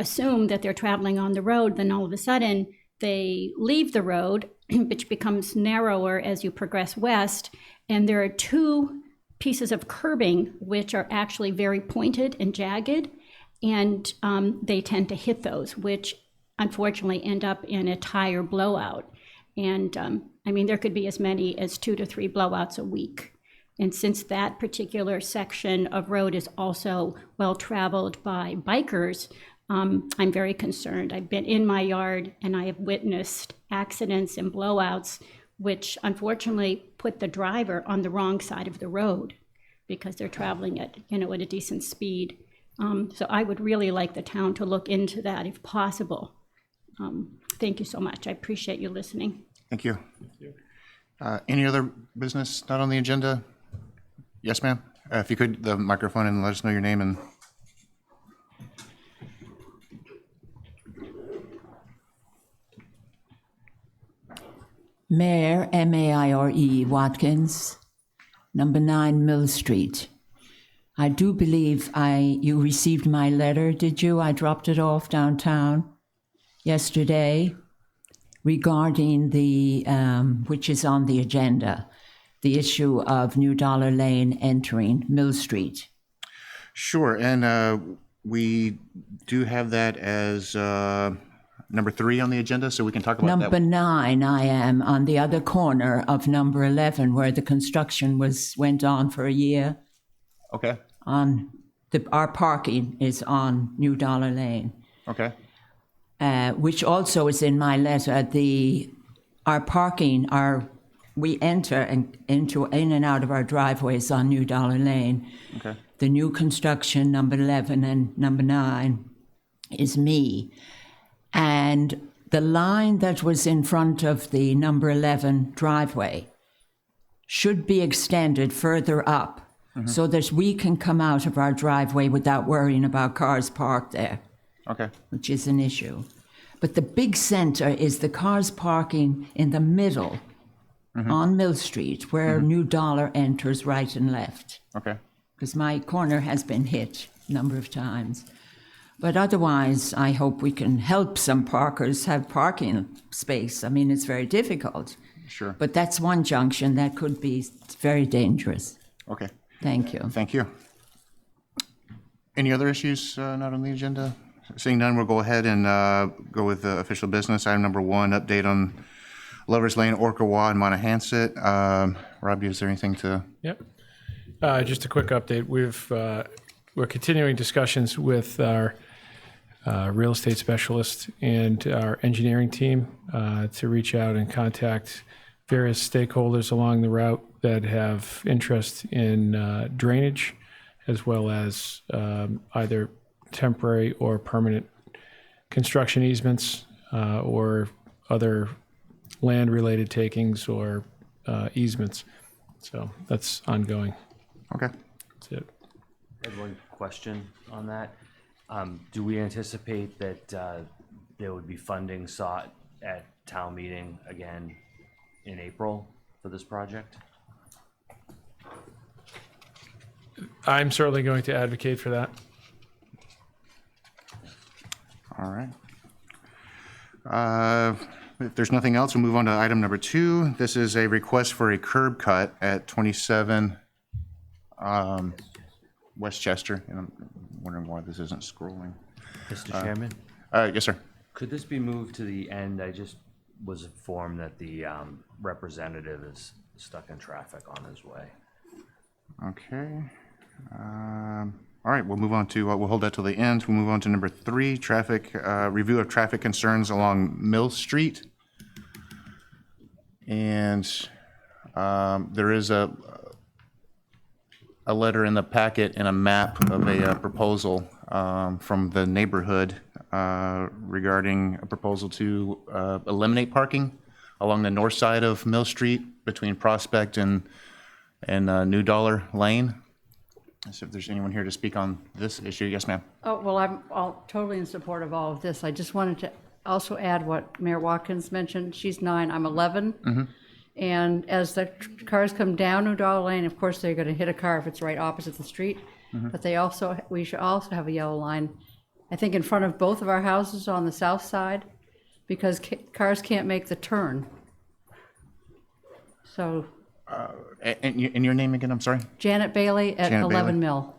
assume that they're traveling on the road, then all of a sudden they leave the road, which becomes narrower as you progress west, and there are two pieces of curbing which are actually very pointed and jagged, and they tend to hit those, which unfortunately end up in a tire blowout. And I mean, there could be as many as 2 to 3 blowouts a week. And since that particular section of road is also well-traveled by bikers, I'm very concerned. I've been in my yard and I have witnessed accidents and blowouts, which unfortunately put the driver on the wrong side of the road because they're traveling at, at a decent speed. So I would really like the town to look into that if possible. Thank you so much. I appreciate you listening. Thank you. Any other business not on the agenda? Yes, ma'am. If you could, the microphone, and let us know your name and. Mayor, M-A-I-R-E, Watkins, number 9 Mill Street. I do believe you received my letter, did you? I dropped it off downtown yesterday regarding the, which is on the agenda, the issue of New Dollar Lane entering Mill Street. Sure, and we do have that as number 3 on the agenda, so we can talk about that. Number 9, I am on the other corner of number 11, where the construction went on for a year. Okay. Our parking is on New Dollar Lane. Okay. Which also is in my letter. Our parking, we enter in and out of our driveways on New Dollar Lane. Okay. The new construction, number 11 and number 9, is me. And the line that was in front of the number 11 driveway should be extended further up so that we can come out of our driveway without worrying about cars parked there. Okay. Which is an issue. But the big center is the cars parking in the middle on Mill Street, where New Dollar enters right and left. Okay. Because my corner has been hit a number of times. But otherwise, I hope we can help some parkers have parking space. I mean, it's very difficult. Sure. But that's one junction that could be very dangerous. Okay. Thank you. Thank you. Any other issues not on the agenda? Seeing none, we'll go ahead and go with official business. Item number 1, update on Lovers Lane, Orkawa, and Monahans. Rob, is there anything to? Yep. Just a quick update. We're continuing discussions with our real estate specialist and our engineering team to reach out and contact various stakeholders along the route that have interest in drainage, as well as either temporary or permanent construction easements or other land-related takings or easements. So that's ongoing. Okay. That's it. I have one question on that. Do we anticipate that there would be funding sought at town meeting again in April for this project? I'm certainly going to advocate for that. All right. If there's nothing else, we'll move on to item number 2. This is a request for a curb cut at 27 Westchester. And I'm wondering why this isn't scrolling. Mr. Chairman? Yes, sir. Could this be moved to the end? I just was informed that the representative is stuck in traffic on his way. Okay. All right, we'll move on to, we'll hold that till the end. We'll move on to number 3, traffic, review of traffic concerns along Mill Street. And there is a letter in the packet and a map of a proposal from the neighborhood regarding a proposal to eliminate parking along the north side of Mill Street between Prospect and New Dollar Lane. So if there's anyone here to speak on this issue. Yes, ma'am. Oh, well, I'm totally in support of all of this. I just wanted to also add what Mayor Watkins mentioned. She's 9, I'm 11. And as the cars come down New Dollar Lane, of course, they're going to hit a car if it's right opposite the street. But we should also have a yellow line I think in front of both of our houses on the south side, because cars can't make the turn. So And your name again, I'm sorry? Janet Bailey at Janet 11 Bailey. Mill.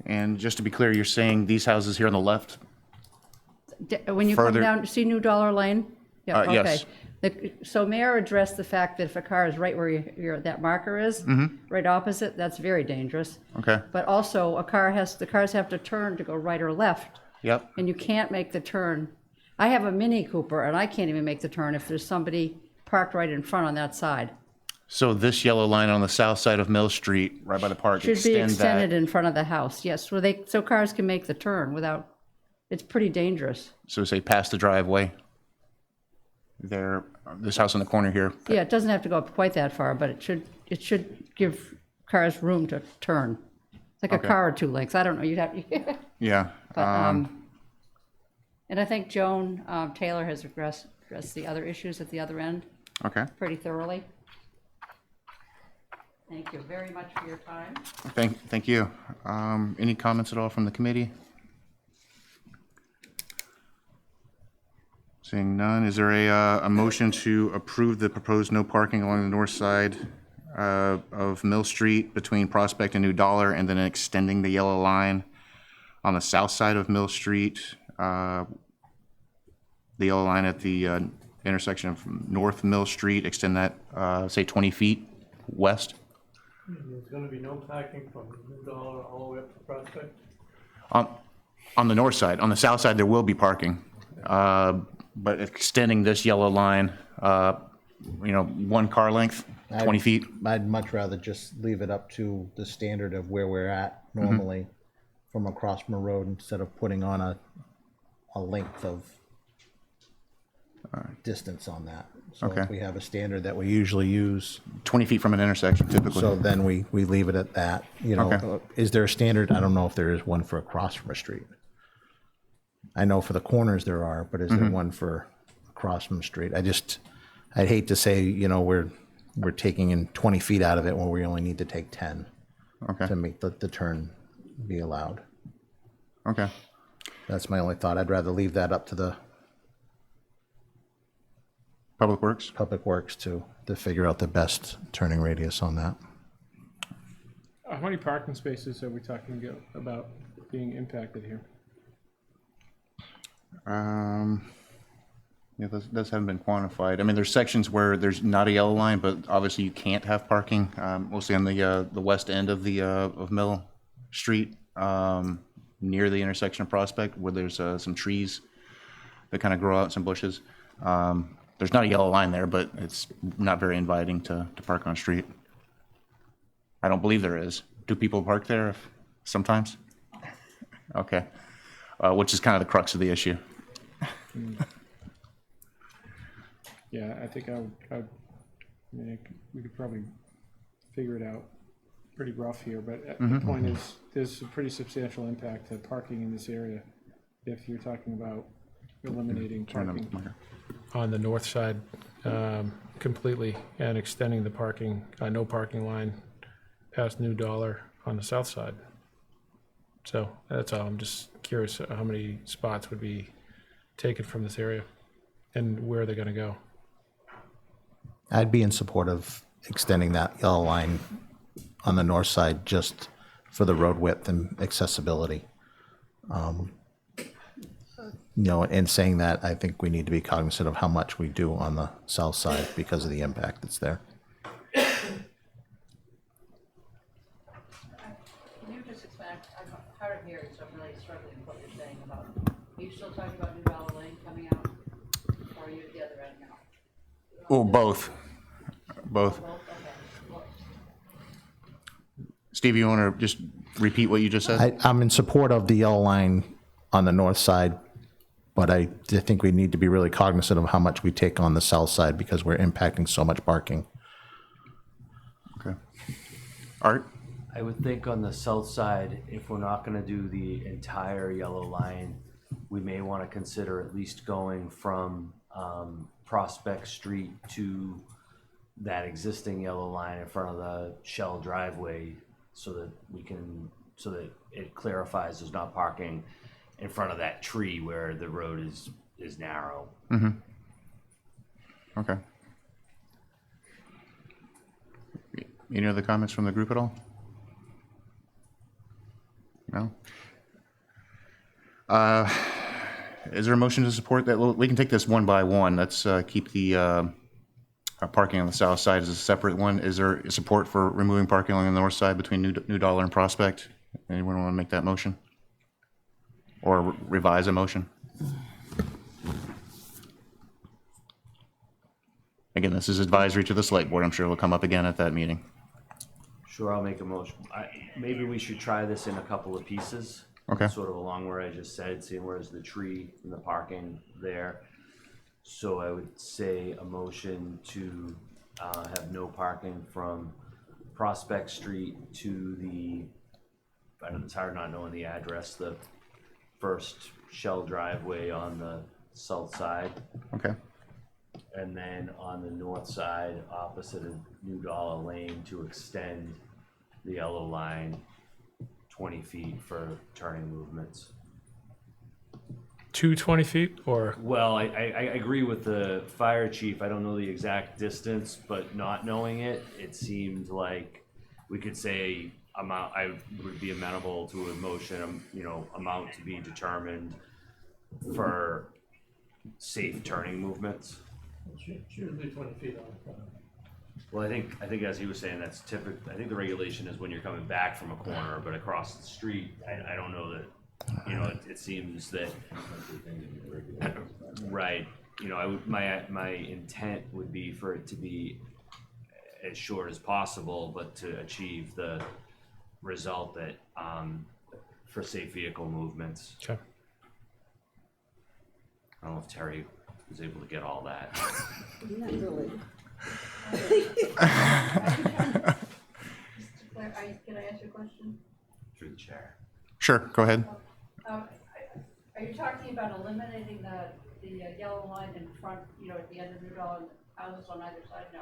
And just to be clear, you're saying these houses here on the left? When you come Further- down, see New Dollar Lane? Yeah, okay. Yes. So Mayor addressed the fact that if a car is right where that marker is, right opposite, that's very dangerous. Okay. But also, the cars have to turn to go right or left, Yep. and you can't make the turn. I have a Mini Cooper, and I can't even make the turn if there's somebody parked right in front on that side. So this yellow line on the south side of Mill Street, right by the park, Should be extend extended that. in front of the house, yes, so cars can make the turn without, it's pretty dangerous. So say past the driveway. There, this house in the corner here. Yeah, it doesn't have to go up quite that far, but it should give cars room to turn. It's like a Okay. car or two lengths, I don't know, you'd have, Yeah. and I think Joan Taylor has addressed the other issues at the other end Okay. pretty thoroughly. Thank you very much for your time. Thank you. Any comments at all from the committee? Seeing none, is there a motion to approve the proposed no parking along the north side of Mill Street between Prospect and New Dollar, and then extending the yellow line on the south side of Mill Street? The yellow line at the intersection of North Mill Street, extend that, say 20 feet west? There's gonna be no parking from New Dollar all the way up to Prospect. On the north side. On the south side, there will be parking. But extending this yellow line, one car length, 20 feet. I'd much rather just leave it up to the standard of where we're at normally from across from a road instead of putting on a length of distance on that. So Okay. if we have a standard that we usually use, 20 feet from an intersection typically. so then we leave it at that. Okay. Is there a standard? I don't know if there is one for across from a street. I know for the corners there are, but is there one for across from the street? I'd hate to say, we're taking in 20 feet out of it when we only need to take 10 Okay. to make the turn be allowed. Okay. That's my only thought. I'd rather leave that up to the Public Works? Public Works to figure out the best turning radius on that. How many parking spaces are we talking about being impacted here? Yeah, those haven't been quantified. I mean, there's sections where there's not a yellow line, but obviously you can't have parking, mostly on the west end of of Mill Street, near the intersection of Prospect, where there's some trees that kind of grow out, some bushes. There's not a yellow line there, but it's not very inviting to park on street. I don't believe there is. Do people park there sometimes? Okay. Which is kind of the crux of the issue. Yeah, I think we could probably figure it out pretty rough here, but the point is, there's a pretty substantial impact to parking in this area if you're talking about eliminating parking on the north side completely and extending the parking, no parking line past New Dollar on the south side. So that's all. I'm just curious how many spots would be taken from this area and where they're going to go. I'd be in support of extending that yellow line on the north side just for the road width and accessibility. And saying that, I think we need to be cognizant of how much we do on the south side because of the impact that's there. Can you just expand, I'm hard of hearing, so I'm really struggling with what you're saying about, are you still talking about New Dollar Lane coming out? Or are you at the other end now? Oh, both. Both. Both? Okay. Steve, you want to just repeat what you just said? I'm in support of the yellow line on the north side, but I think we need to be really cognizant of how much we take on the south side because we're impacting so much parking. Okay. Art? I would think on the south side, if we're not gonna do the entire yellow line, we may wanna consider at least going from Prospect Street to that existing yellow line in front of the Shell driveway so that we can so that it clarifies there's not parking in front of that tree where the road is narrow. Okay. Any other comments from the group at all? No? Is there a motion to support that? Well, we can take this one by one. Let's keep the parking on the south side as a separate one. Is there support for removing parking along the north side between New Dollar and Prospect? Anyone want to make that motion? Or revise a motion? Again, this is advisory to the select board. I'm sure it'll come up again at that meeting. Sure, I'll make a motion. Maybe we should try this in a couple of pieces. Okay. Sort of along where I just said, seeing where's the tree and the parking there. So I would say a motion to have no parking from Prospect Street to the, I don't know, it's hard not knowing the address, the first shell driveway on the south side. Okay. And then on the north side, opposite of New Dollar Lane, to extend the yellow line 20 feet for turning movements. 220 feet or? Well, I agree with the fire chief. I don't know the exact distance, but not knowing it, it seemed like we could say amount. I would be amenable to a motion, amount to be determined for safe turning movements. Usually 20 feet on the front. Well, I think as he was saying, that's typical. I think the regulation is when you're coming back from a corner, but across the street, I don't know that. It seems that right. My intent would be for it to be as short as possible, but to achieve the result that for safe vehicle movements. Okay. I don't know if Terry was able to get all that. Not really. Can I ask you a question? Through the chair. Sure, go ahead. Are you talking about eliminating the yellow line in front, at the end of New Dollar, and houses on either side? No.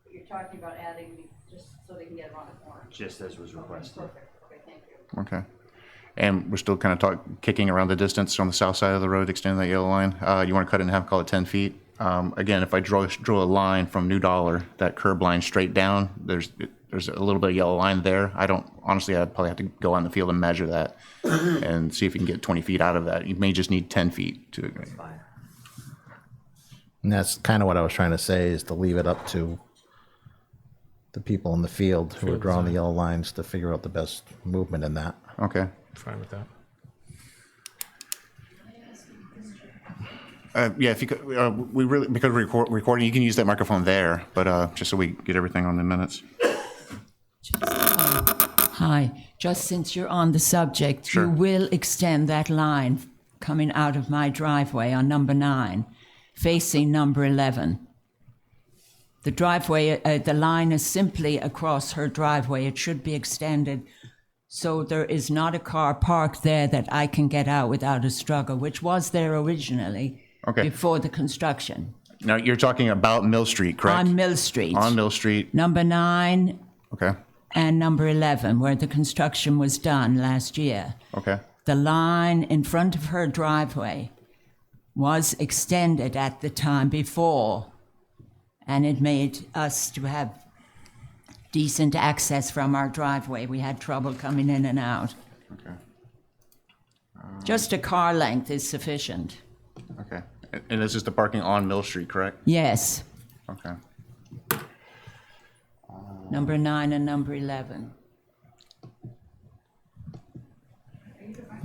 But you're talking about adding just so they can get around the corner. Just as was requested. Perfect. Okay, thank you. Okay. And we're still kind of kicking around the distance on the south side of the road, extending that yellow line. You want to cut it in half, call it 10 feet. Again, if I draw a line from New Dollar, that curb line straight down, there's a little bit of yellow line there. I'd probably have to go out in the field and measure that and see if you can get 20 feet out of that. You may just need 10 feet to agree. Fine. And that's kind of what I was trying to say, is to leave it up to the people in the field who are drawing the yellow lines to figure out the best movement in that. Okay. Fine with that. Yeah, if you could, because we're recording, you can use that microphone there, but just so we get everything on the minutes. Hi, just since you're on the subject, Sure. you will extend that line coming out of my driveway on number 9, facing number 11. The driveway, the line is simply across her driveway. It should be extended so there is not a car parked there that I can get out without a struggle, which was there originally before the construction. Now, you're talking about Mill Street, correct? On Mill Street. On Mill Street. Number 9 Okay. and number 11, where the construction was done last year. Okay. The line in front of her driveway was extended at the time before, and it made us to have decent access from our driveway. We had trouble coming in and out. Okay. Just a car length is sufficient. Okay. And this is the parking on Mill Street, correct? Yes, Okay. number 9 and number 11.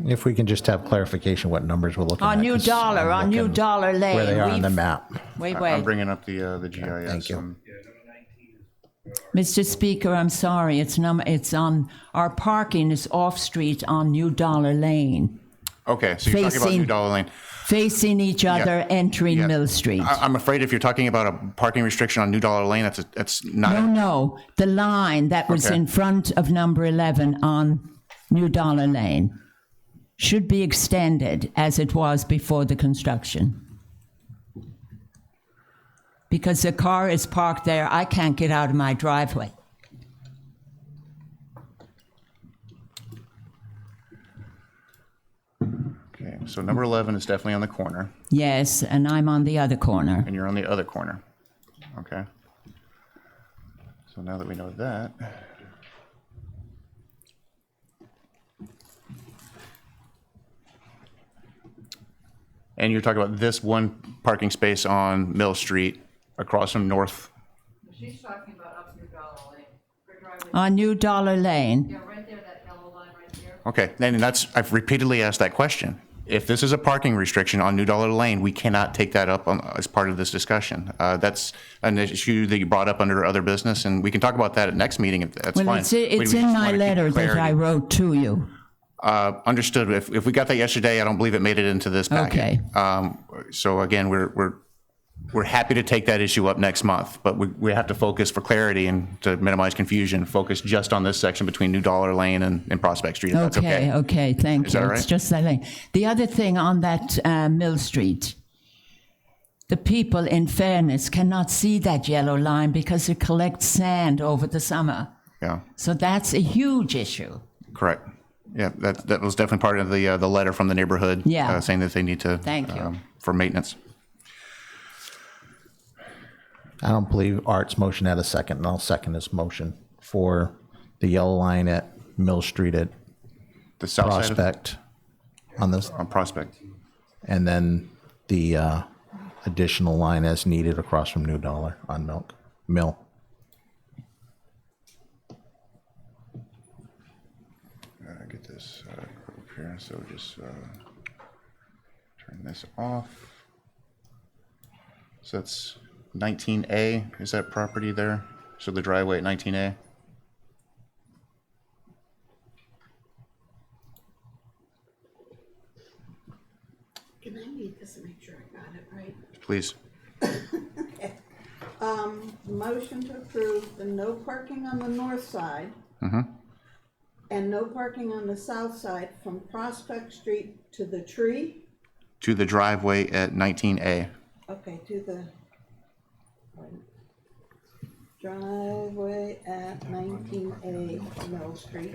If we can just have clarification what numbers we're looking at. On New 'cause Dollar, I'm on New looking Dollar Lane. where they are on the we've- map. Wait, I'm wait. bringing up the GIS. Thank you. Mr. Speaker, I'm sorry. It's on, our parking is off-street on New Dollar Lane, Okay, so you're talking about New Facing- Dollar Lane. facing each other, entering Yeah. Mill Street. I'm afraid if you're talking about a parking restriction on New Dollar Lane, that's not. No, the line that was Okay. in front of number 11 on New Dollar Lane should be extended as it was before the construction. Because the car is parked there, I can't get out of my driveway. So number 11 is definitely on the corner, Yes, and I'm on the other corner. and you're on the other corner. Okay. So now that we know that. And you're talking about this one parking space on Mill Street across from North. She's talking about up New Dollar Lane. Her driveway, On New Dollar Lane. yeah, right there, that yellow line right there. Okay, and that's, I've repeatedly asked that question. If this is a parking restriction on New Dollar Lane, we cannot take that up as part of this discussion. That's an issue that you brought up under other business, and we can talk about that at next meeting, if that's fine. Well, it's We in just my wanna keep letter that clarity. I wrote to you. Understood. If we got that yesterday, I don't believe it made it into this packet. Okay. So again, we're happy to take that issue up next month, but we have to focus for clarity and to minimize confusion, focus just on this section between New Dollar Lane and Prospect Street, if that's okay. Okay, thank Is you. that all It's right? just that lane. The other thing on that Mill Street, the people, in fairness, cannot see that yellow line because it collects sand over the summer. Yeah, So that's a huge issue. correct. Yeah, that was definitely part of the letter from the neighborhood. Yeah. Saying that they need to. Thank you. For maintenance. I don't believe Art's motion had a second, and I'll second his motion for the yellow line at Mill Street at The south side of, Prospect on this, on Prospect. and then the additional line as needed across from New Dollar on Mill. Get this up here, so just turn this off. So that's 19A, is that property there? So the driveway at 19A? Can I read this and make sure I got it right? Please. Motion to approve the no parking on the north side. And no parking on the south side from Prospect Street to the tree. To the driveway at 19A. Okay, to the driveway at 19A Mill Street.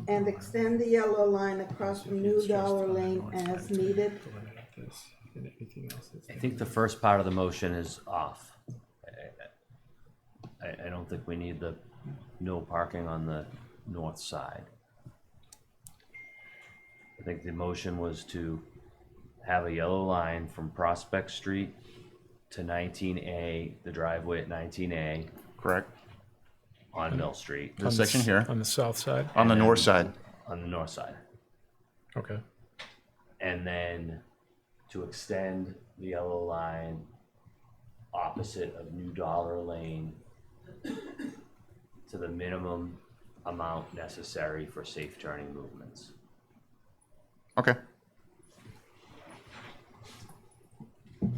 And extend the yellow line across from New Dollar Lane as needed. I think the first part of the motion is off. I don't think we need the no parking on the north side. I think the motion was to have a yellow line from Prospect Street to 19A, the driveway at 19A Correct. on Mill Street, This section here, On the south side? on the north side. on the north side. Okay. And then to extend the yellow line opposite of New Dollar Lane to the minimum amount necessary for safe turning movements. Okay. All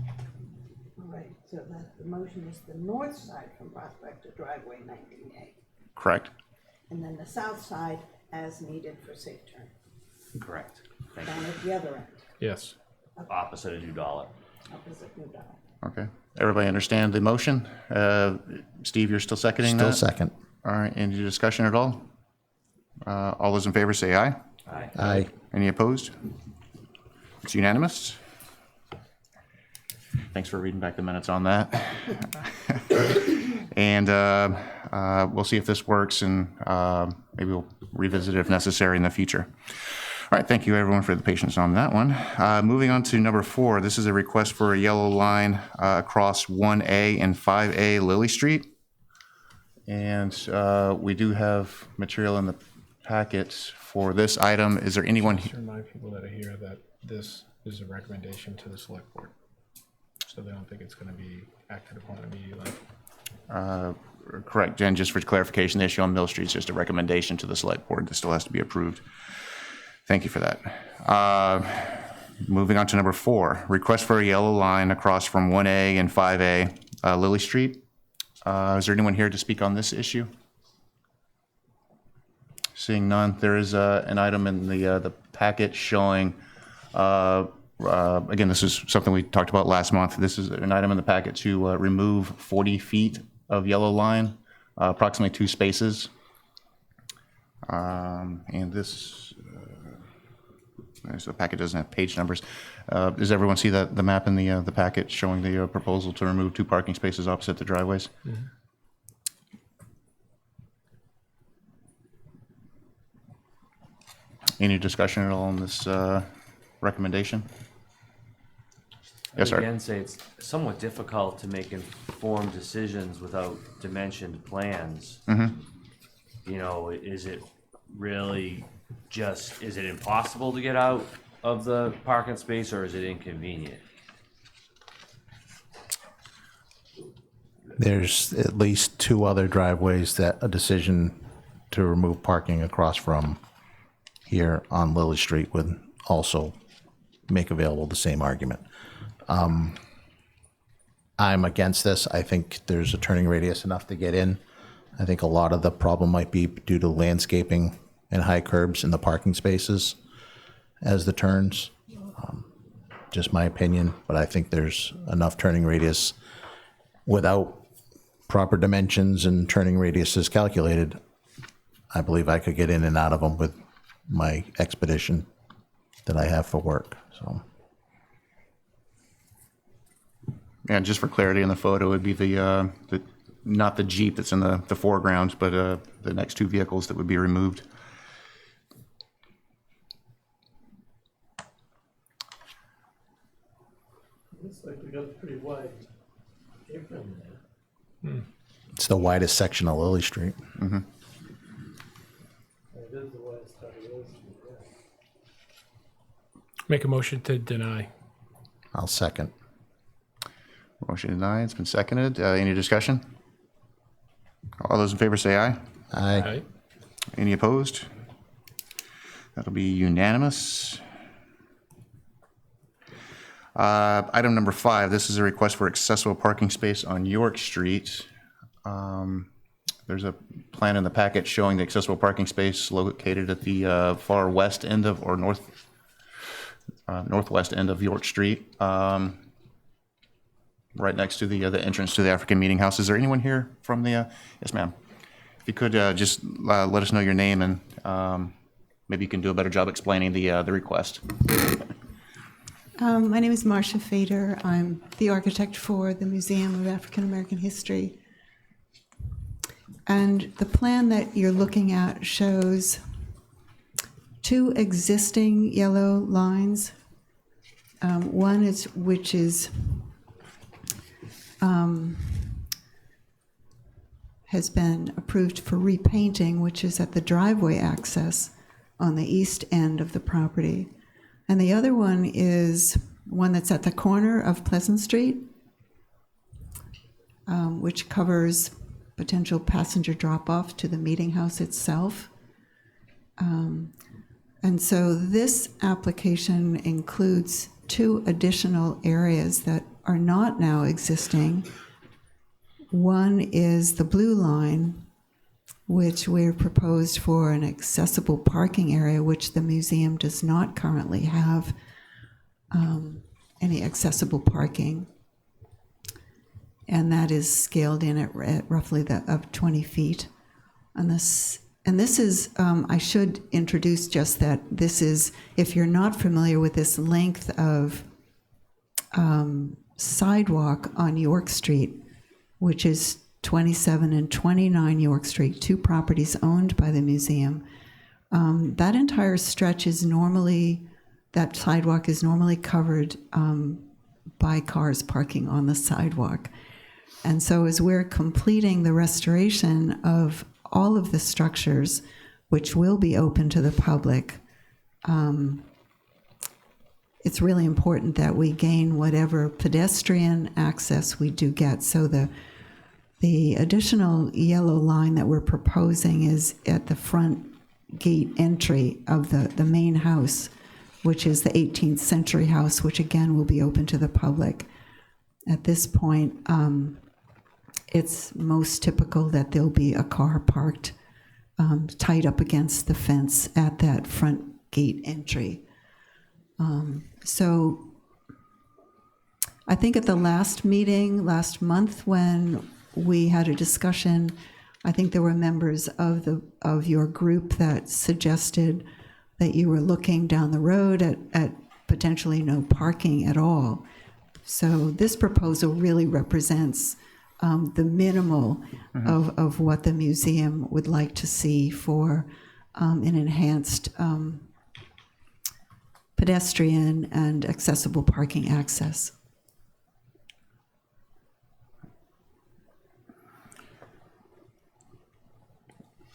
right, so that the motion is the north side from Prospect to driveway 19A. Correct. And then the south side as needed for safe turn. Correct. Thank Down you. at the other end, Yes. Opposite of New Dollar. opposite New Dollar. Okay. Everybody understand the motion? Steve, you're still seconding Still that? second. All right, any discussion at all? All those in favor say aye. Aye. Aye. Any opposed? It's unanimous. Thanks for reading back the minutes on that. And we'll see if this works, and maybe we'll revisit it if necessary in the future. All right, thank you everyone for the patience on that one. Moving on to number 4, this is a request for a yellow line across 1A and 5A Lillie Street. And we do have material in the packets for this item. Is there anyone? Just remind people that are here that this is a recommendation to the select board. So they don't think it's going to be acted upon immediately. Correct, Jen, just for clarification, the issue on Mill Street is just a recommendation to the select board that still has to be approved. Thank you for that. Moving on to number 4, request for a yellow line across from 1A and 5A Lillie Street. Is there anyone here to speak on this issue? Seeing none, there is an item in the packet showing, again, this is something we talked about last month. This is an item in the packet to remove 40 feet of yellow line, approximately 2 spaces. And this, So the packet doesn't have page numbers. Does everyone see the map in the packet showing the proposal to remove 2 parking spaces opposite the driveways? Mm-hmm. Any discussion at all on this recommendation? Yes, I would sir. again say it's somewhat difficult to make informed decisions without dimensioned plans. You know, is it really just, is it impossible to get out of the parking space, or is it inconvenient? There's at least 2 other driveways that a decision to remove parking across from here on Lillie Street would also make available the same argument. I'm against this. I think there's a turning radius enough to get in. I think a lot of the problem might be due to landscaping and high curbs in the parking spaces as the turns. Just my opinion, but I think there's enough turning radius without proper dimensions and turning radiuses calculated. I believe I could get in and out of them with my expedition that I have for work, so. And just for clarity in the photo, it would be the not the Jeep that's in the foreground, but the next 2 vehicles that would be removed. Looks like we got a pretty wide apron there. It's the widest section of Lillie Street. It is the widest part of Lillie Street, yeah. Make a motion to deny. I'll second. Motion denied. It's been seconded. Any discussion? All those in favor say aye. Aye. Aye. Any opposed? That'll be unanimous. Item number 5, this is a request for accessible parking space on York Street. There's a plan in the packet showing the accessible parking space located at the far west end of, or northwest end of York Street, right next to the entrance to the African Meeting House. Is there anyone here from the, yes ma'am. If you could just let us know your name, and maybe you can do a better job explaining the request. My name is Marcia Fader. I'm the architect for the Museum of African American History. And the plan that you're looking at shows 2 existing yellow lines. One is, which is has been approved for repainting, which is at the driveway access on the east end of the property. And the other one is one that's at the corner of Pleasant Street, which covers potential passenger drop-off to the meeting house itself. And so this application includes 2 additional areas that are not now existing. One is the blue line, which we've proposed for an accessible parking area, which the museum does not currently have any accessible parking. And that is scaled in at roughly of 20 feet. And this is, I should introduce just that this is, if you're not familiar with this length of sidewalk on York Street, which is 27 and 29 York Street, 2 properties owned by the museum. That entire stretch is normally, that sidewalk is normally covered by cars parking on the sidewalk. And so as we're completing the restoration of all of the structures, which will be open to the public, it's really important that we gain whatever pedestrian access we do get. So the additional yellow line that we're proposing is at the front gate entry of the main house, which is the 18th century house, which again will be open to the public. At this point, it's most typical that there'll be a car parked tied up against the fence at that front gate entry. So I think at the last meeting, last month, when we had a discussion, I think there were members of your group that suggested that you were looking down the road at potentially no parking at all. So this proposal really represents the minimal of what the museum would like to see for an enhanced pedestrian and accessible parking access.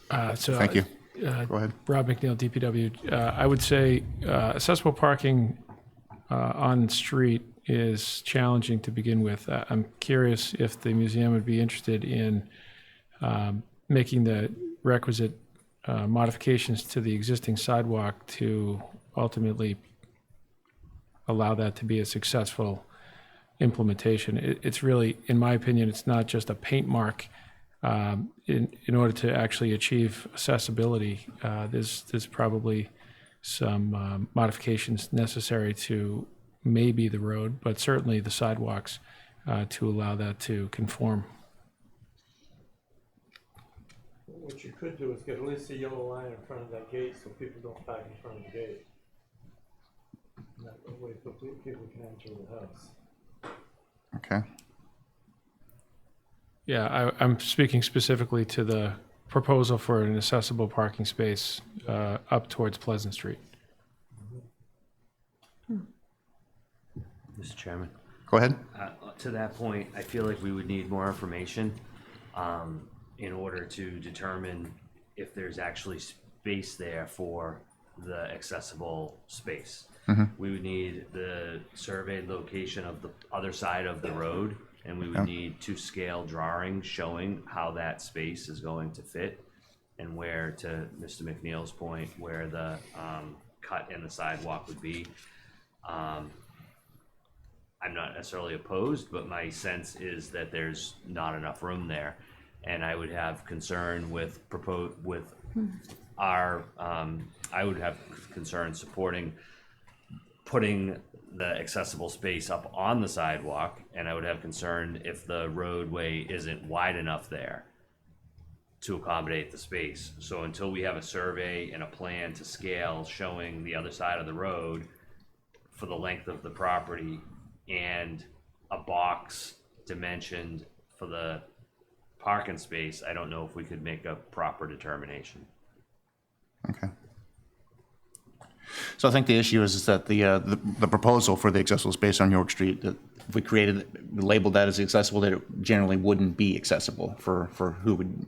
Thank you. Go ahead. Rob McNeil, DPW. I would say accessible parking on the street is challenging to begin with. I'm curious if the museum would be interested in making the requisite modifications to the existing sidewalk to ultimately allow that to be a successful implementation. It's really, in my opinion, it's not just a paint mark. In order to actually achieve accessibility, there's probably some modifications necessary to maybe the road, but certainly the sidewalks to allow that to conform. What you could do is get at least a yellow line in front of that gate so people don't park in front of the gate. And that way people can enter the house. Okay. Yeah, I'm speaking specifically to the proposal for an accessible parking space up towards Pleasant Street. Mr. Chairman. Go ahead. To that point, I feel like we would need more information in order to determine if there's actually space there for the accessible space. We would need the surveyed location of the other side of the road, and we would need to scale drawings showing how that space is going to fit and where, to Mr. McNeil's point, where the cut in the sidewalk would be. I'm not necessarily opposed, but my sense is that there's not enough room there. And I would have concern with I would have concern supporting putting the accessible space up on the sidewalk, and I would have concern if the roadway isn't wide enough there to accommodate the space. So until we have a survey and a plan to scale showing the other side of the road for the length of the property and a box dimensioned for the parking space, I don't know if we could make a proper determination. Okay. So I think the issue is that the proposal for the accessible space on York Street, that if we labeled that as accessible, that it generally wouldn't be accessible for who would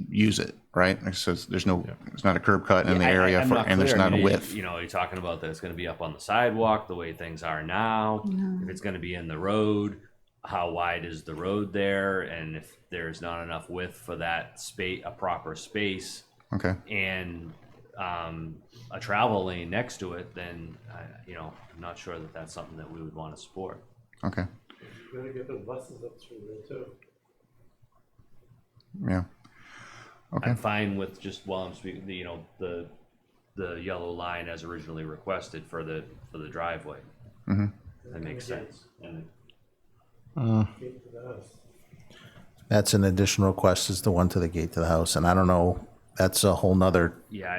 use it, right? So there's not a curb cut in the area, and there's not a width. You're talking about that it's going to be up on the sidewalk the way things are now. If it's going to be in the road, how wide is the road there? And if there's not enough width for that space, a proper space, okay, and a travel lane next to it, then I'm not sure that that's something that we would want to support. Okay. You gotta get the buses up through there too. Yeah. Okay. I'm fine with just while I'm speaking, the yellow line as originally requested for the driveway. That makes sense. And Gate to the house. That's an additional request, is the one to the gate to the house, and I don't know, that's a whole nother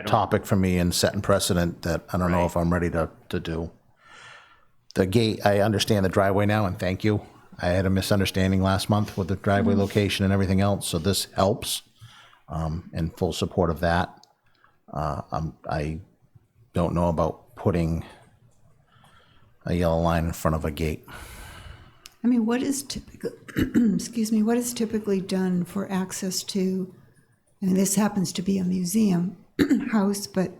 topic for me and setting precedent that I don't know if I'm ready to do. The gate, I understand the driveway now, and thank you. I had a misunderstanding last month with the driveway location and everything else, so this helps. In full support of that. I don't know about putting a yellow line in front of a gate. I mean, what is typically, excuse me, what is typically done for access to, and this happens to be a museum house, but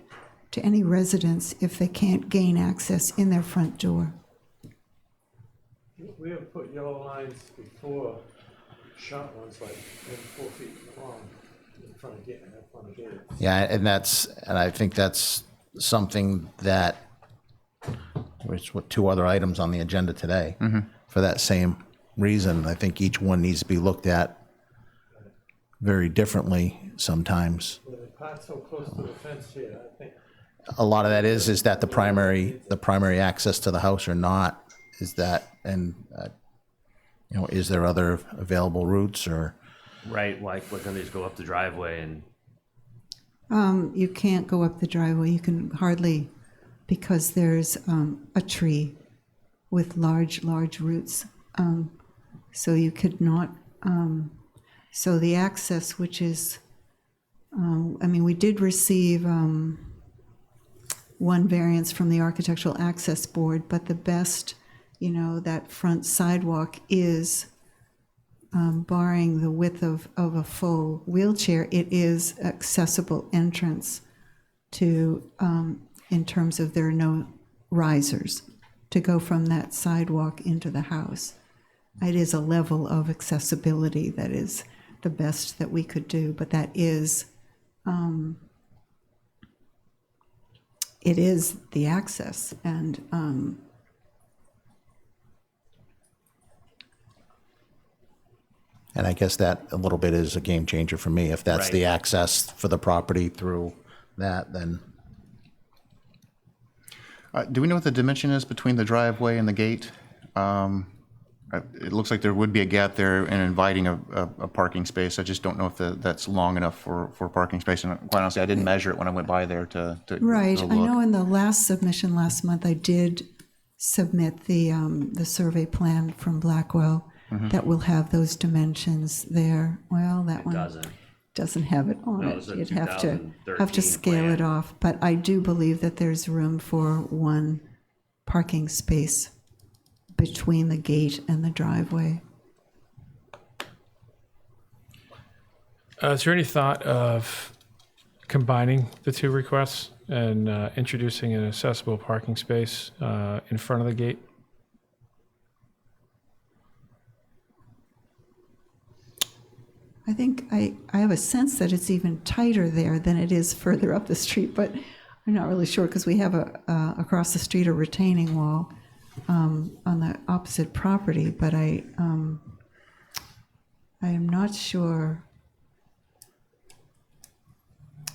to any residents if they can't gain access in their front door? We have put yellow lines before, short ones like 4 feet long in front of gates. Yeah, and I think that's something that, which with 2 other items on the agenda today, for that same reason. I think each one needs to be looked at very differently sometimes. Well, they park so close to the fence here, I think. A lot of that is that the primary access to the house or not, is that, and is there other available routes or? right, like when they just go up the driveway and You can't go up the driveway. You can hardly, because there's a tree with large roots. So you could not, so the access, which is, we did receive one variance from the Architectural Access Board, but the best, that front sidewalk is, barring the width of a full wheelchair, it is accessible entrance to, in terms of there are no risers to go from that sidewalk into the house. It is a level of accessibility that is the best that we could do, but that is, it is the access, and I guess that a little bit is a game changer for me. If that's the access for the property through that, then. Do we know what the dimension is between the driveway and the gate? It looks like there would be a gap there in inviting a parking space. I just don't know if that's long enough for parking space. And quite honestly, I didn't measure it when I went by there to right. look. I know in the last submission last month, I did submit the survey plan from Blackwell that will have those dimensions there. Well, that one doesn't have it on it. You'd have to scale it off. But I do believe that there's room for one parking space between the gate and the driveway. Is there any thought of combining the two requests and introducing an accessible parking space in front of the gate? I think I have a sense that it's even tighter there than it is further up the street, but I'm not really sure because we have across the street a retaining wall on the opposite property, but I am not sure.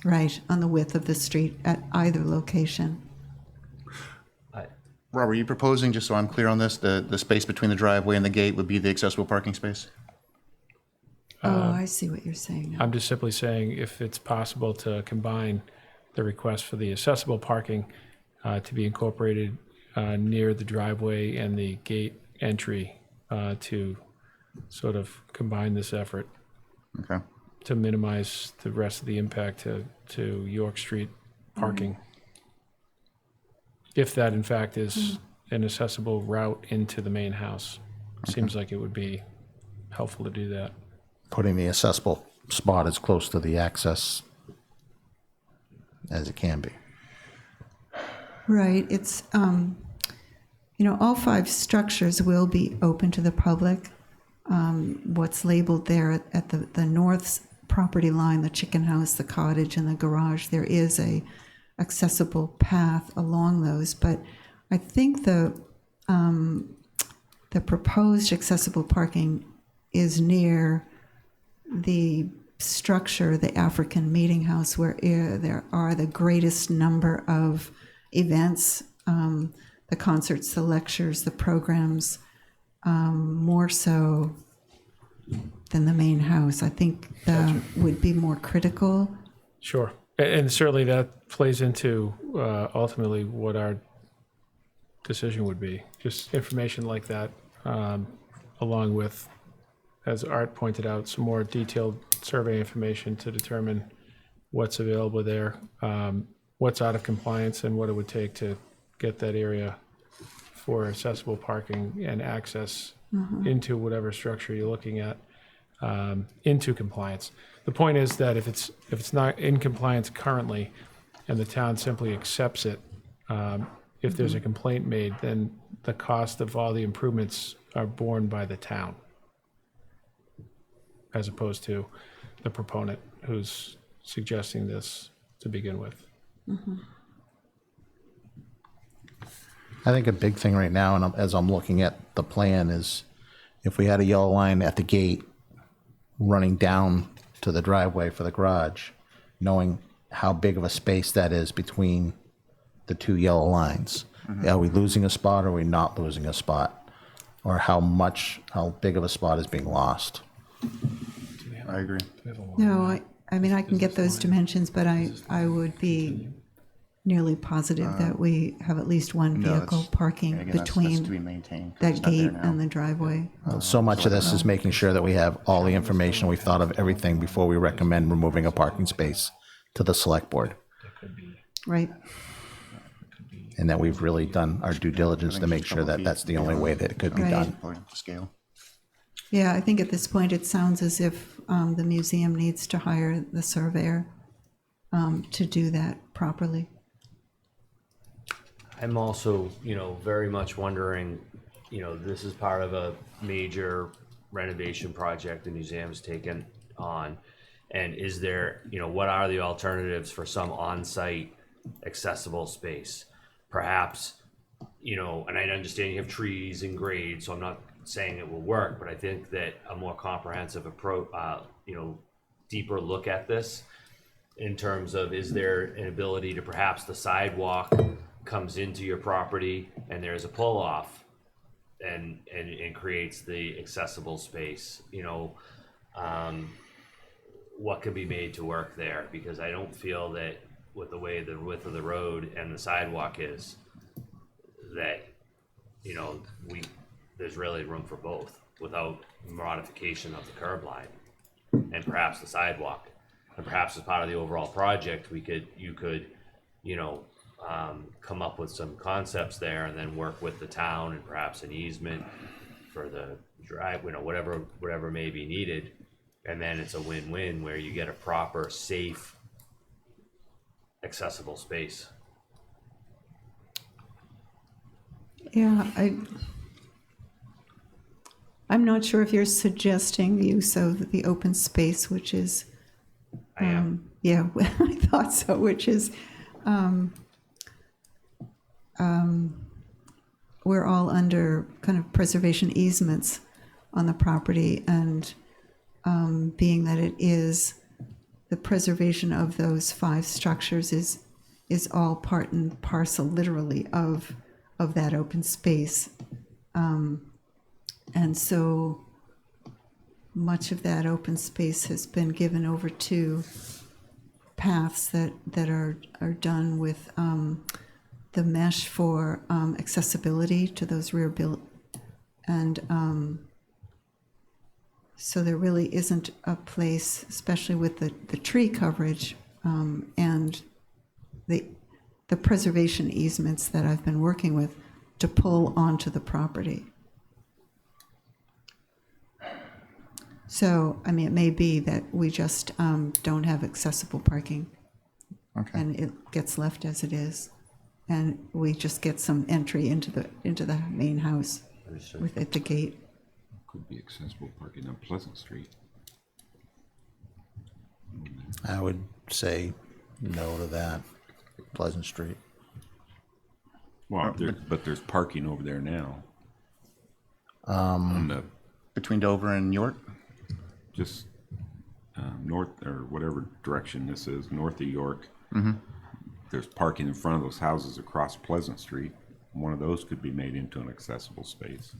Right, on the width of the street at either location. Rob, are you proposing, just so I'm clear on this, the space between the driveway and the gate would be the accessible parking space? Oh, I see what you're saying now. I'm just simply saying if it's possible to combine the request for the accessible parking to be incorporated near the driveway and the gate entry to sort of combine this effort. Okay. To minimize the rest of the impact to York Street parking. If that in fact is an accessible route into the main house. Seems like it would be helpful to do that. Putting the accessible spot as close to the access as it can be. Right, it's, all 5 structures will be open to the public. What's labeled there at the north property line, the chicken house, the cottage, and the garage, there is a accessible path along those. But I think the proposed accessible parking is near the structure, the African Meeting House, where there are the greatest number of events, the concerts, the lectures, the programs, more so than the main house. I think that would be more critical. Sure. And certainly that plays into ultimately what our decision would be. Just information like that, along with, as Art pointed out, some more detailed survey information to determine what's available there, what's out of compliance, and what it would take to get that area for accessible parking and access into whatever structure you're looking at into compliance. The point is that if it's not in compliance currently and the town simply accepts it, if there's a complaint made, then the cost of all the improvements are borne by the town, as opposed to the proponent who's suggesting this to begin with. I think a big thing right now, and as I'm looking at the plan, is if we had a yellow line at the gate running down to the driveway for the garage, knowing how big of a space that is between the 2 yellow lines. Are we losing a spot or are we not losing a spot? Or how big of a spot is being lost? I agree. No, I mean, I can get those dimensions, but I would be nearly positive that we have at least one No, vehicle it's- parking again, that's to be between maintained. 'cause that it's not there gate now. and the driveway. So much of this is making sure that we have all the information, we've thought of everything before we recommend removing a parking space to the select board. Right. And that we've really done our due diligence to make sure that that's the only way that it could be Right. done. According to scale. Yeah, I think at this point, it sounds as if the museum needs to hire the surveyor to do that properly. I'm also, very much wondering, this is part of a major renovation project the museum's taken on. And is there, what are the alternatives for some on-site accessible space? Perhaps, and I understand you have trees and grades, so I'm not saying it will work, but I think that a more comprehensive approach, deeper look at this in terms of, is there an ability to perhaps the sidewalk comes into your property and there's a pull-off and creates the accessible space, what could be made to work there? Because I don't feel that with the way the width of the road and the sidewalk is, that, there's really room for both without modification of the curb line and perhaps the sidewalk. And perhaps as part of the overall project, you could come up with some concepts there and then work with the town and perhaps an easement for the drive, whatever may be needed. And then it's a win-win where you get a proper, safe, accessible space. Yeah, I'm not sure if you're suggesting use of the open space, which is, I am. yeah, I thought so, which is, we're all under kind of preservation easements on the property, and being that it is the preservation of those 5 structures is all part and parcel, literally, of that open space. And so much of that open space has been given over to paths that are done with the mesh for accessibility to those rear built. And so there really isn't a place, especially with the tree coverage and the preservation easements that I've been working with, to pull onto the property. So, I mean, it may be that we just don't have accessible parking. Okay. And it gets left as it is. And we just get some entry into the main house at the gate. Could be accessible parking on Pleasant Street. I would say no to that, Pleasant Street. Well, but there's parking over there now. On the, Between Dover and York? just north, or whatever direction this is, north of York. There's parking in front of those houses across Pleasant Street. One of those could be made into an accessible space.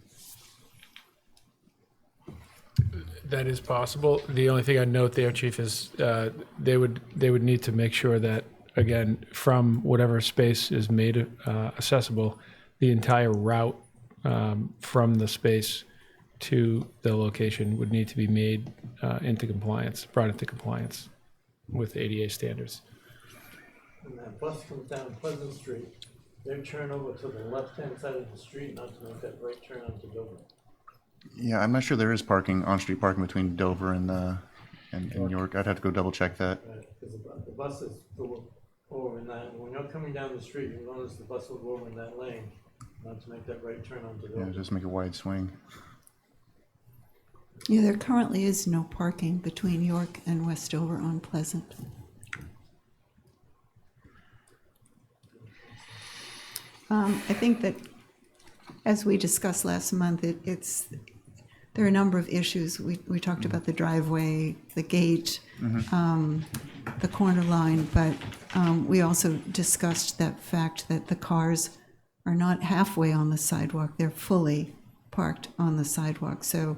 That is possible. The only thing I'd note there, Chief, is they would need to make sure that, again, from whatever space is made accessible, the entire route from the space to the location would need to be made brought into compliance with ADA standards. When that bus comes down Pleasant Street, they turn over to the left-hand side of the street, not to make that right turn onto Dover. Yeah, I'm not sure there is parking, on-street parking between Dover and York. I'd have to go double check that. Because the buses go over in that, when you're coming down the street, you notice the bus will go over in that lane, not to make that right turn onto Yeah, Dover. just make a wide swing. Yeah, there currently is no parking between York and Westover on Pleasant. I think that, as we discussed last month, there are a number of issues. We talked about the driveway, the gate, the corner line, but we also discussed that fact that the cars are not halfway on the sidewalk, they're fully parked on the sidewalk. So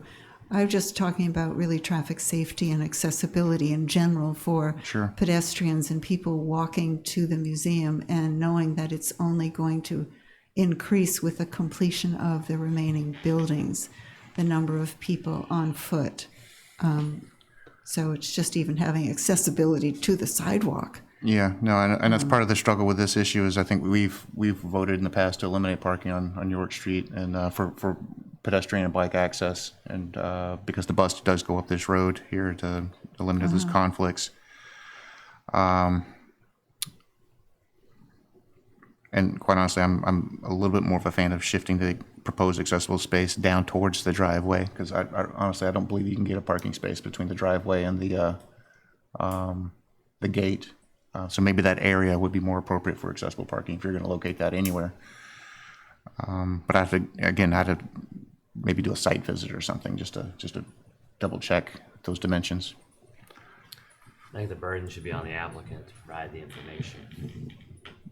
I'm just talking about really traffic safety and accessibility in general for Sure. pedestrians and people walking to the museum, and knowing that it's only going to increase with the completion of the remaining buildings, the number of people on foot. So it's just even having accessibility to the sidewalk. Yeah, no, and that's part of the struggle with this issue is I think we've voted in the past to eliminate parking on York Street and for pedestrian and bike access, and because the bus does go up this road here to eliminate those conflicts. And quite honestly, I'm a little bit more of a fan of shifting the proposed accessible space down towards the driveway, because I honestly, I don't believe you can get a parking space between the driveway and the gate. So maybe that area would be more appropriate for accessible parking if you're going to locate that anywhere. But I have to maybe do a site visit or something just to double check those dimensions. I think the burden should be on the applicant to provide the information.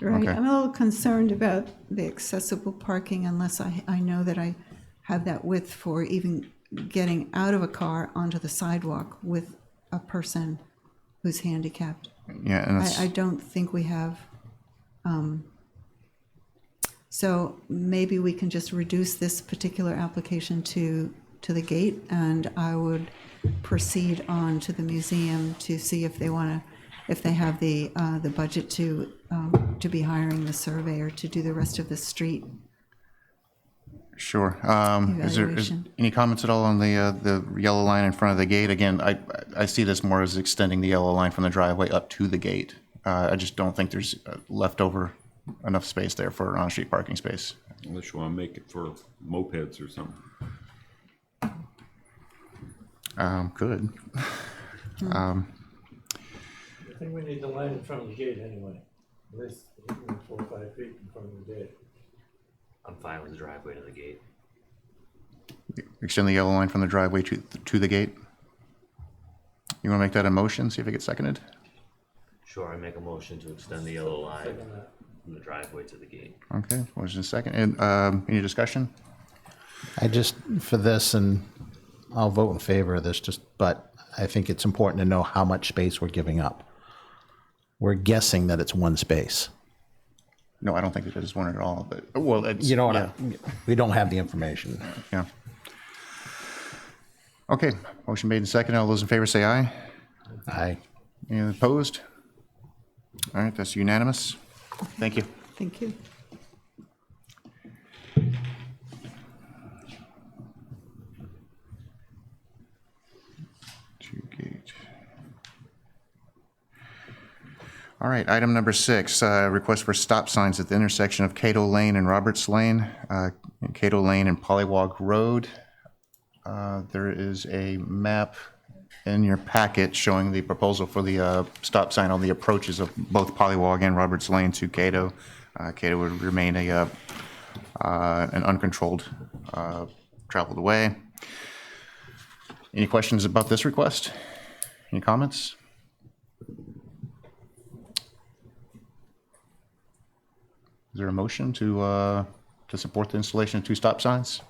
Right. Okay. I'm a little concerned about the accessible parking unless I know that I have that width for even getting out of a car onto the sidewalk with a person who's handicapped. Yeah, and that's, I don't think we have. So maybe we can just reduce this particular application to the gate, and I would proceed on to the museum to see if they want to, if they have the budget to be hiring the surveyor to do the rest of the street. sure. Is there Evaluation. any comments at all on the yellow line in front of the gate? Again, I see this more as extending the yellow line from the driveway up to the gate. I just don't think there's leftover enough space there for an on-street parking space. Unless you want to make it for mopeds or something. Good. I think we need the line in front of the gate anyway, at least 4 or 5 feet in front of the gate. I'm fine with the driveway to the gate. Extend the yellow line from the driveway to the gate. You want to make that a motion, see if it gets seconded? Sure, I make a motion to extend the yellow line Second that. from the driveway to the gate. Okay, motion second. And any discussion? I just, for this, and I'll vote in favor of this, but I think it's important to know how much space we're giving up. We're guessing that it's one space. No, I don't think it is one at all, but, well, it's. You know what, yeah. we don't have the information. Yeah. Okay, motion made and seconded. All those in favor say aye. Aye. Any opposed? All right, that's unanimous. Thank you. Thank you. To gate. All right, item number 6, request for stop signs at the intersection of Cato Lane and Roberts Lane, Cato Lane and Polliwog Road. There is a map in your packet showing the proposal for the stop sign on the approaches of both Polliwog and Roberts Lane to Cato. Cato would remain an uncontrolled traveled way. Any questions about this request? Any comments? Is there a motion to support the installation of 2 stop signs?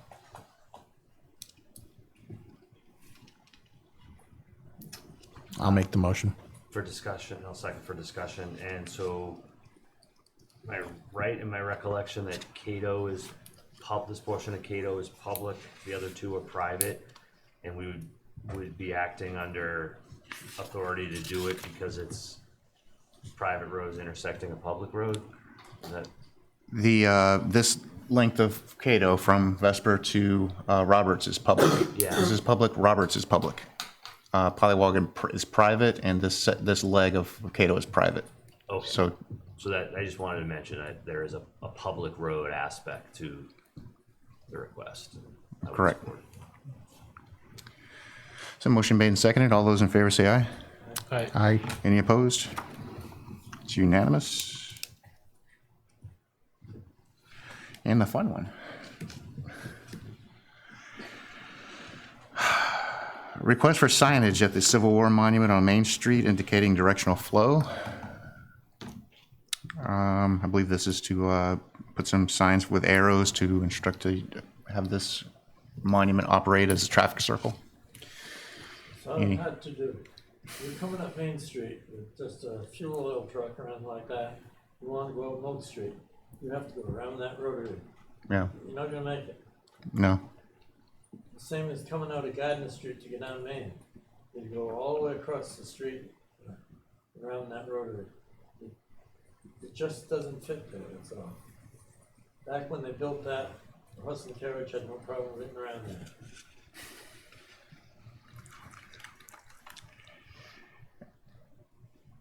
I'll make the motion. For discussion, I'll second for discussion. And so, am I right in my recollection that Kato is, this portion of Kato is public, the other 2 are private, and we would be acting under authority to do it because it's private roads intersecting a public road? Is that? This length of Cato from Vesper to Roberts is public. Yeah. This is public, Roberts is public. Polliwog is private, and this leg of Cato is private. Okay. So, that, I just wanted to mention that there is a public road aspect to the request. I would Correct. support it. so motion made and seconded. All those in favor say aye. Aye. Aye. Any opposed? It's unanimous. And the fun one. Request for signage at the Civil War Monument on Main Street indicating directional flow. I believe this is to put some signs with arrows to instruct to have this monument operate as a traffic circle. So I had to do, you're coming up Main Street with just a fuel oil truck or anything like that, you wanna go up Moped Street, you have to go around that rotary. Yeah, You're not gonna make it. no. Same as coming out of Gardner Street to get down Main. You go all the way across the street, around that rotary. It just doesn't fit there, that's all. Back when they built that, the horse and carriage had no problem getting around there.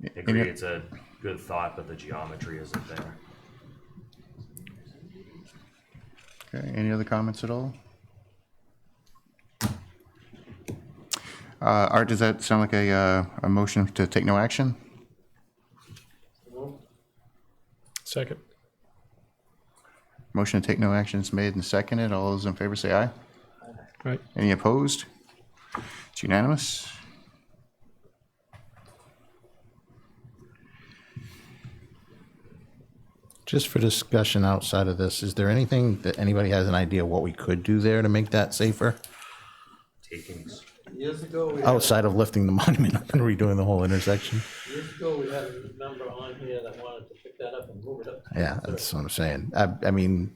I agree, it's a good thought, but the geometry isn't there. Okay, any other comments at all? Art, does that sound like a motion to take no action? Second. Motion to take no action is made and seconded. All those in favor say aye. Right. Any opposed? It's unanimous. Just for discussion outside of this, is there anything that anybody has an idea what we could do there to make that safer? Takings. Years ago, we Outside of lifting the monument up and redoing the whole intersection? Years ago, we had a member on here that wanted to pick that up and move it up. Yeah, that's what I'm saying. I mean,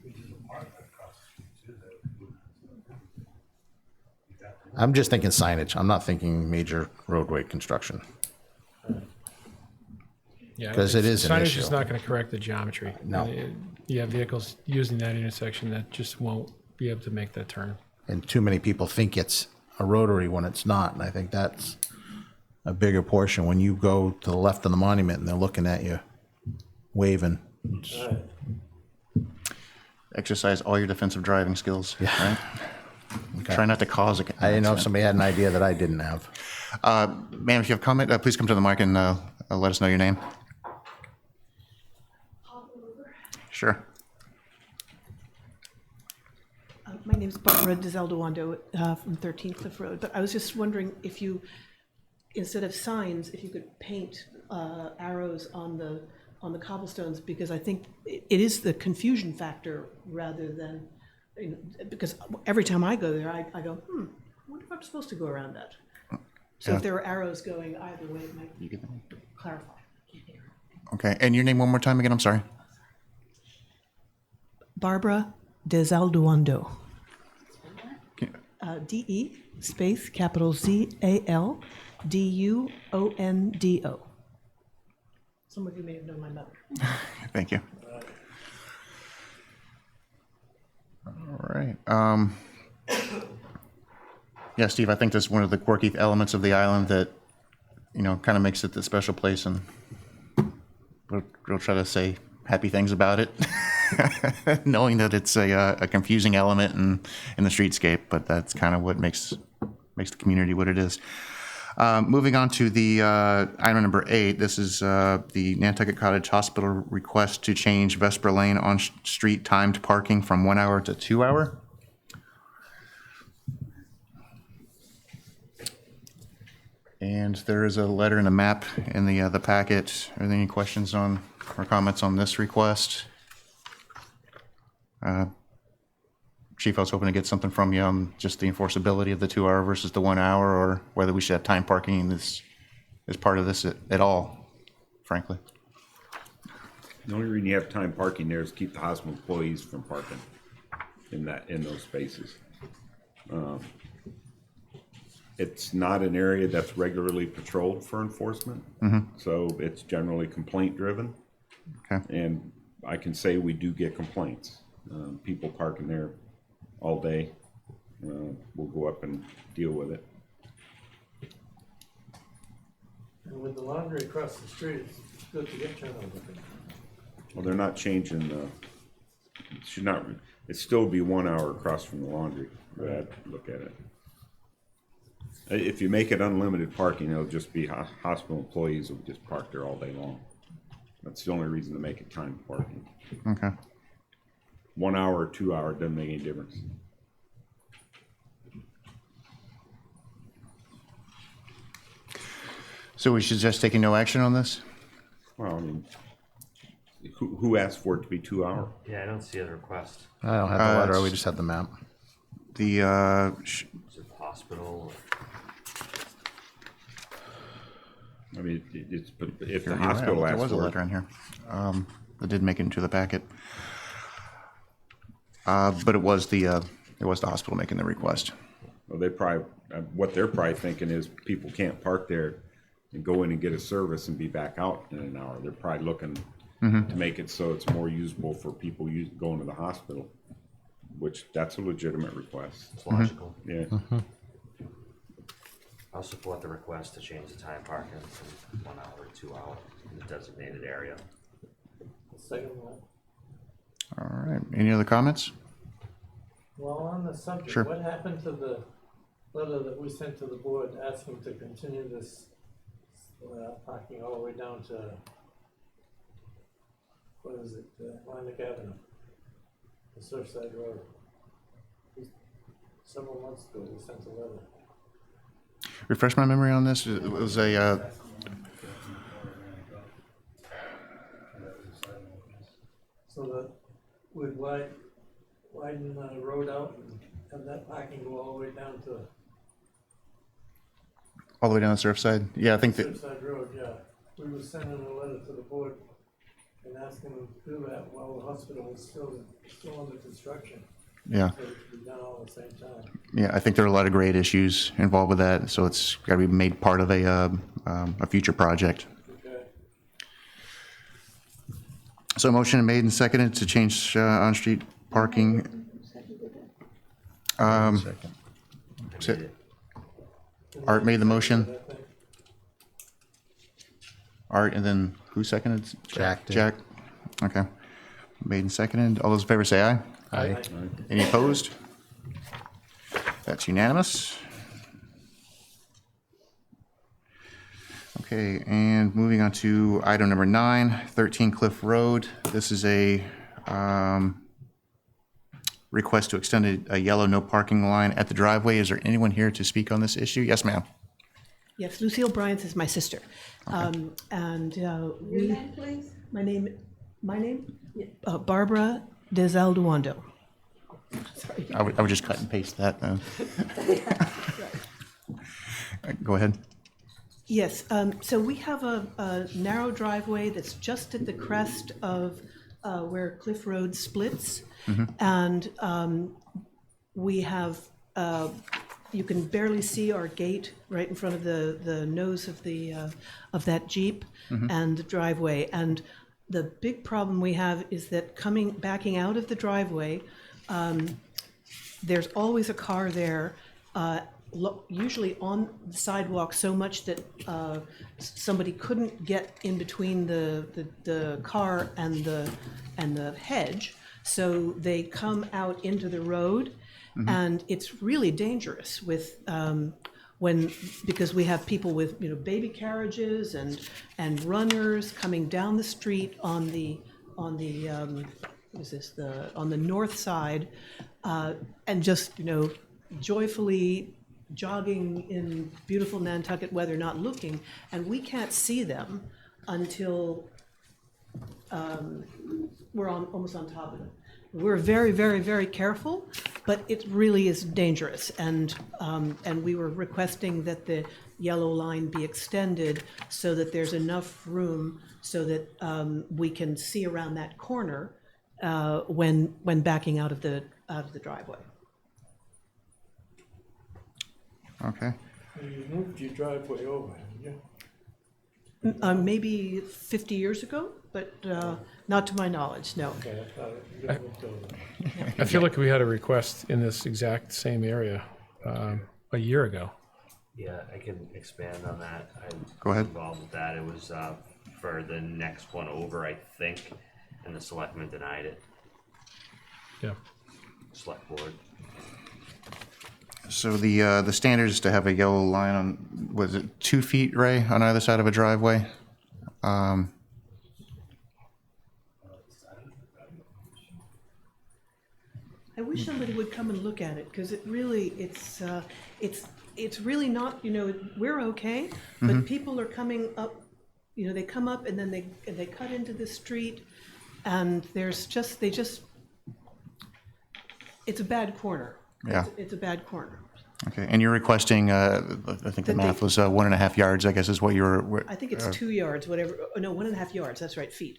I'm just thinking signage. I'm not thinking major roadway construction. Yeah. 'Cause it is an Signage issue. is not going to correct the geometry. No. You have vehicles using that intersection that just won't be able to make that turn. And too many people think it's a rotary when it's not. And I think that's a bigger portion. When you go to the left of the monument and they're looking at you, waving. Right. Exercise all your defensive driving skills, right? Okay. Try not to cause a. I didn't know if somebody had an idea that I didn't have. Ma'am, if you have a comment, please come to the mic and let us know your name. Sure. My name's Barbara DeZalduando from 13th Cliff Road, but I was just wondering if you, instead of signs, if you could paint arrows on the cobblestones, because I think it is the confusion factor rather than, because every time I go there, I go, I wonder if I'm supposed to go around that. So Yeah. if there were arrows going either way, it might clarify. Okay, and your name one more time again, I'm sorry. Barbara DeZalduando. Okay. DE space capital ZALDUONDO. Some of you may have known my mother. Thank you. All right. Yeah, Steve, I think that's one of the quirky elements of the island that, kind of makes it the special place, and we'll try to say happy things about it, knowing that it's a confusing element in the streetscape, but that's kind of what makes the community what it is. Moving on to the item number 8, this is the Nantucket Cottage Hospital request to change Vesper Lane on-street timed parking from 1 hour to 2 hour. And there is a letter and a map in the packet. Are there any questions on or comments on this request? Chief, I was hoping to get something from you on just the enforceability of the 2 hour versus the 1 hour, or whether we should have time parking as part of this at all, frankly. The only reason you have time parking there is keep the hospital employees from parking in those spaces. It's not an area that's regularly patrolled for enforcement, so it's generally complaint driven. Okay. And I can say we do get complaints. People parking there all day. We'll go up and deal with it. And with the laundry across the street, it's good to get turnover. Well, they're not changing it still be 1 hour across from the laundry. Look at it. If you make it unlimited parking, it'll just be hospital employees will just park there all day long. That's the only reason to make it timed parking. Okay. 1 hour or 2 hour doesn't make any difference. So we should just take no action on this? Well, I mean, who asked for it to be 2 hour? Yeah, I don't see a request. I don't have the letter, we just have the map. The Is it hospital? I mean, it's, but if the You're right, hospital there asks was a for letter it, in here. It did make it into the packet. But it was the hospital making the request. well, they probably, what they're probably thinking is people can't park there and go in and get a service and be back out in an hour. They're probably looking to make it so it's more usable for people going to the hospital, which that's a legitimate request. It's logical. Yeah. I'll support the request to change the time parking from 1 hour to 2 hours in the designated area. Second one. All right. Any other comments? Well, on the subject, Sure. what happened to the letter that we sent to the board asking to continue this parking all the way down to, what is it, Atlantic Avenue, the Surfside Road? Several months ago, we sent a letter. Refresh my memory on this. It was a, So that would widen the road out and have that parking go all the way down to all the way down the Surfside. Yeah, I think that, Surfside Road, yeah. We were sending a letter to the board and asking them to do that while the hospital was still under construction. yeah. So it could be done all at the same time. Yeah, I think there are a lot of grade issues involved with that, so it's got to be made part of a future project. Okay. So a motion made and seconded to change on-street parking. Second. Art made the motion. I think. Art, and then who seconded? Jack did. Jack. Okay. Made and seconded. All those in favor say aye. Aye. Any opposed? That's unanimous. Okay, and moving on to item number 9, 13 Cliff Road. This is a request to extend a yellow no parking line at the driveway. Is there anyone here to speak on this issue? Yes, ma'am. Yes, Lucille Bryant is my sister. Your name, please? My name? Barbara Desalduando. Sorry. I would just cut and paste that then. Go ahead. Yes, so we have a narrow driveway that's just at the crest of where Cliff Road splits. And we have, you can barely see our gate right in front of the nose of of that Jeep and the driveway. And the big problem we have is that backing out of the driveway, there's always a car there, usually on the sidewalk so much that somebody couldn't get in between the car and the hedge. So they come out into the road, and it's really dangerous with because we have people with baby carriages and runners coming down the street on the what is this, on the north side, and just joyfully jogging in beautiful Nantucket weather, not looking, and we can't see them until we're almost on top of them. We're very, very, very careful, but it really is dangerous. And we were requesting that the yellow line be extended so that there's enough room so that we can see around that corner when backing out of the driveway. Okay. You moved your driveway over, haven't you? Maybe 50 years ago, but not to my knowledge, no. Okay, I thought you moved over. I feel like we had a request in this exact same area a year ago. Yeah, I can expand on that. I Go ahead. was involved with that. It was for the next one over, I think, and the selectmen denied it. Yeah. Select board. So the standard is to have a yellow line on, was it 2 feet, Ray, on either side of a driveway? I wish somebody would come and look at it, because it really, it's really not, we're okay, but people are coming up, they come up and then they cut into the street, and it's a bad corner. Yeah. It's a bad corner. Okay, and you're requesting, I think the math was 1.5 yards, I guess is what you were. I think it's 2 yards, whatever, oh, no, 1.5 yards, that's right, feet.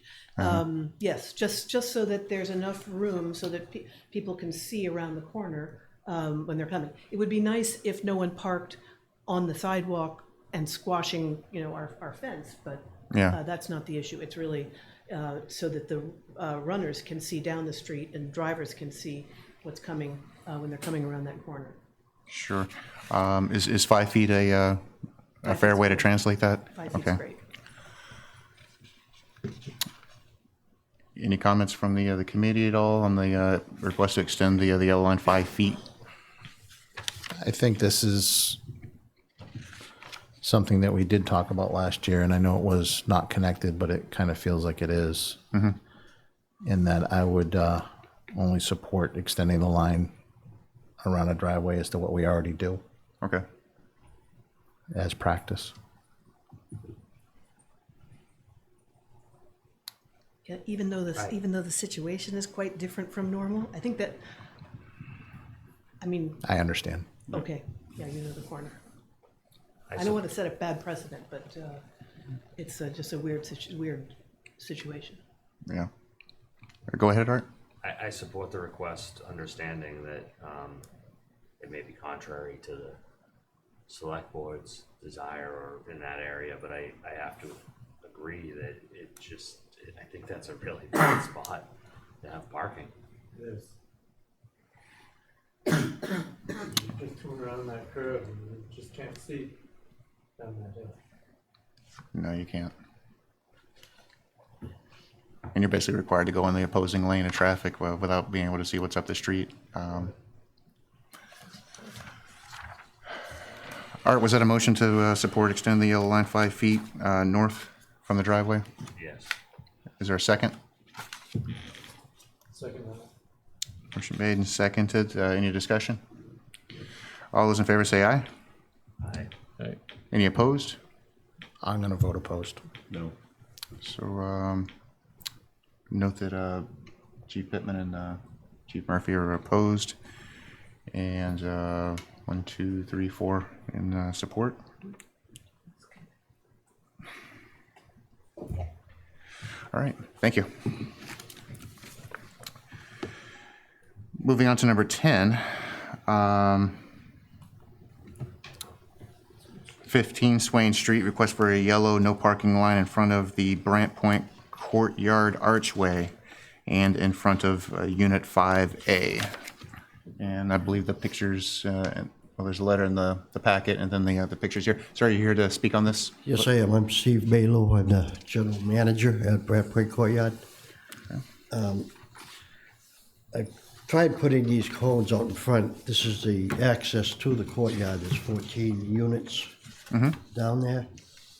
Yes, just so that there's enough room so that people can see around the corner when they're coming. It would be nice if no one parked on the sidewalk and squashing, our fence, but Yeah. that's not the issue. It's really so that the runners can see down the street and drivers can see what's coming when they're coming around that corner. Sure. Is 5 feet a fair way to translate that? 5 feet's Okay. great. Any comments from the committee at all on the request to extend the yellow line 5 feet? I think this is something that we did talk about last year, and I know it was not connected, but it kind of feels like it is. In that I would only support extending the line around a driveway as to what we already do Okay. as practice. Yeah, even though the situation is quite different from normal, I think that, I understand. okay, yeah, you know the corner. I don't want to set a bad precedent, but it's just a weird situation. Yeah. Go ahead, Art. I support the request, understanding that it may be contrary to the select board's desire or in that area, but I have to agree that I think that's a really bad spot to have parking. It is. You just turn around that curve and you just can't see down that hill. No, you can't. And you're basically required to go in the opposing lane of traffic without being able to see what's up the street. Art, was that a motion to support extend the yellow line 5 feet north from the driveway? Yes. Is there a second? Second one. Motion made and seconded. Any discussion? All those in favor say aye. Aye. Right. Any opposed? I'm going to vote opposed. No. So note that Chief Pittman and Chief Murphy are opposed, and 1, 2, 3, 4 in support. All right, thank you. Moving on to number 10. 15 Swain Street, request for a yellow no parking line in front of the Brant Point Courtyard Archway and in front of Unit 5A. And I believe the pictures, there's a letter in the packet and then the pictures here. Sir, are you here to speak on this? Yes, I am. I'm Steve Balo. I'm the general manager at Brant Point Courtyard. I tried putting these cones out in front. This is the access to the courtyard. There's 14 units down there.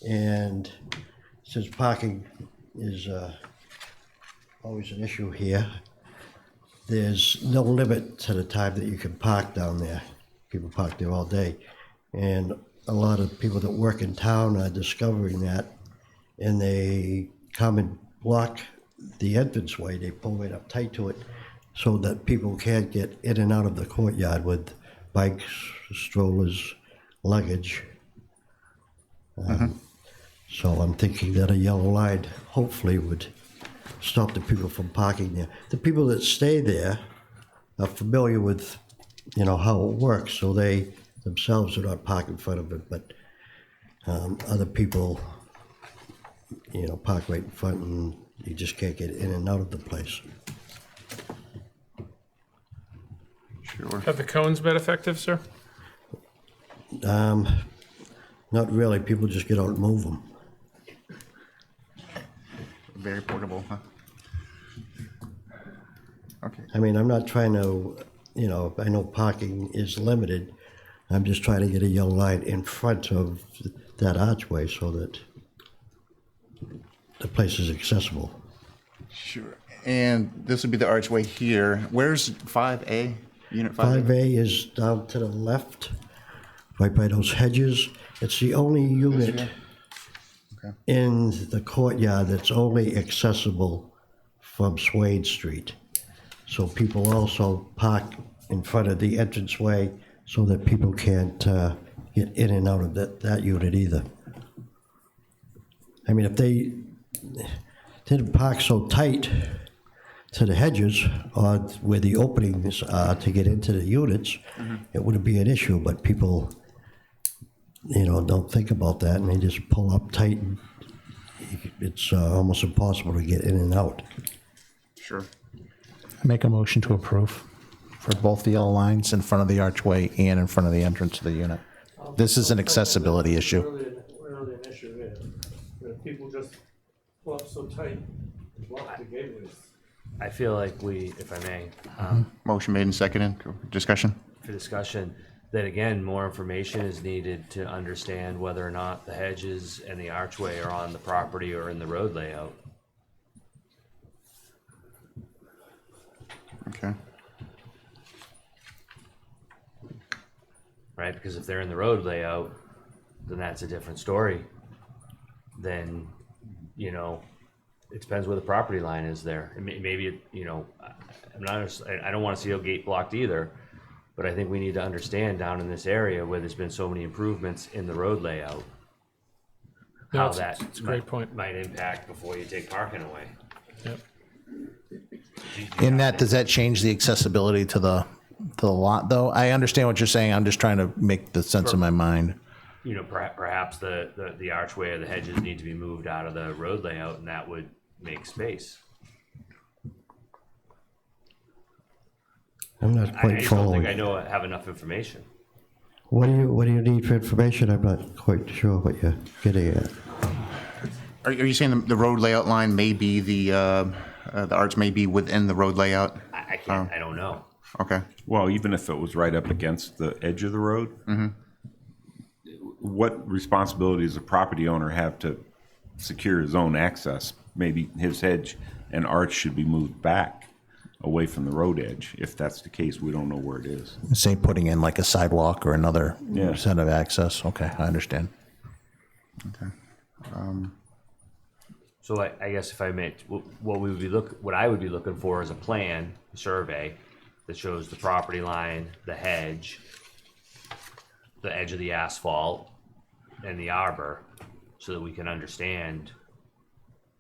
And since parking is always an issue here, there's no limit to the time that you can park down there. People park there all day. And a lot of people that work in town are discovering that, and they come and block the entranceway. They pull right up tight to it so that people can't get in and out of the courtyard with bikes, strollers, luggage. So I'm thinking that a yellow line hopefully would stop the people from parking there. The people that stay there are familiar with, how it works, so they themselves are not parking in front of it, but other people, park right in front and you just can't get in and out of the place. Sure. Have the cones been effective, sir? Not really. People just get out and move them. Very portable, huh? Okay. I mean, I'm not trying to, I know parking is limited. I'm just trying to get a yellow line in front of that archway so that the place is accessible. Sure. And this would be the archway here. Where's 5A? Unit 5A? 5A is down to the left, right by those hedges. It's the only unit in the courtyard that's only accessible from Swain Street. So people also park in front of the entranceway so that people can't get in and out of that unit either. I mean, if they didn't park so tight to the hedges or where the openings are to get into the units, it wouldn't be an issue, but people, don't think about that, and they just pull up tight, and it's almost impossible to get in and out. Sure. Make a motion to approve for both the yellow lines in front of the archway and in front of the entrance to the unit. This is an accessibility issue. Really an issue here, where people just pull up so tight and block the gateways. I feel like we, if I may, Motion made and seconded. Discussion? for discussion, that again, more information is needed to understand whether or not the hedges and the archway are on the property or in the road layout. Okay. Right, because if they're in the road layout, then that's a different story. Then, it depends where the property line is there. Maybe, I don't want to see a gate blocked either, but I think we need to understand down in this area where there's been so many improvements in the road layout, No, how it's that a great point. might impact before you take parking away. Yep. In that, does that change the accessibility to the lot, though? I understand what you're saying. I'm just trying to make the sense in my mind. Perhaps the archway or the hedges need to be moved out of the road layout, and that would make space. I'm not I quite just don't think following. I have enough information. What do you need for information? I'm not quite sure what you're getting at. Are you saying the road layout line may be the arch may be within the road layout? I can't, I don't know. Okay. Well, even if it was right up against the edge of the road, what responsibility does the property owner have to secure his own access? Maybe his hedge and arch should be moved back away from the road edge. If that's the case, we don't know where it is. Say putting in like a sidewalk or another Yeah. set of access. Okay, I understand. Okay. So I guess if I may, what I would be looking for is a plan, a survey that shows the property line, the hedge, the edge of the asphalt, and the arbor, so that we can understand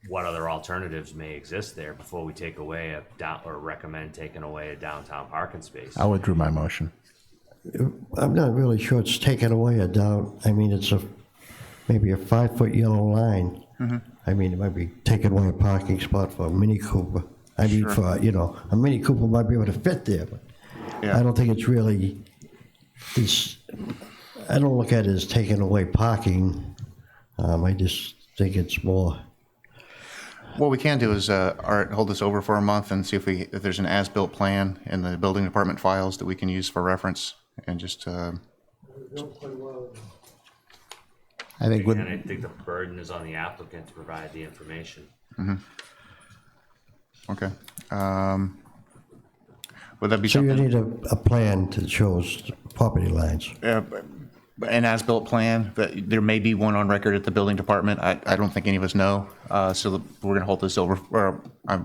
what other alternatives may exist there before we take away or recommend taking away a downtown parking space. I withdrew my motion. I'm not really sure it's taken away or down. I mean, it's maybe a 5-foot yellow line. I mean, it might be taking away a parking spot for a Mini Cooper. I mean, for, a Mini Cooper might be able to fit there, but Yeah. I don't think it's really, I don't look at it as taking away parking. I just think it's more. What we can do is, Art, hold this over for a month and see if there's an as-built plan in the building department files that we can use for reference, and just, I think And I think the burden is on the applicant to provide the information. okay. Would that be So you something? need a plan that shows property lines. An as-built plan, that there may be one on record at the building department. I don't think any of us know. So we're going to hold this over,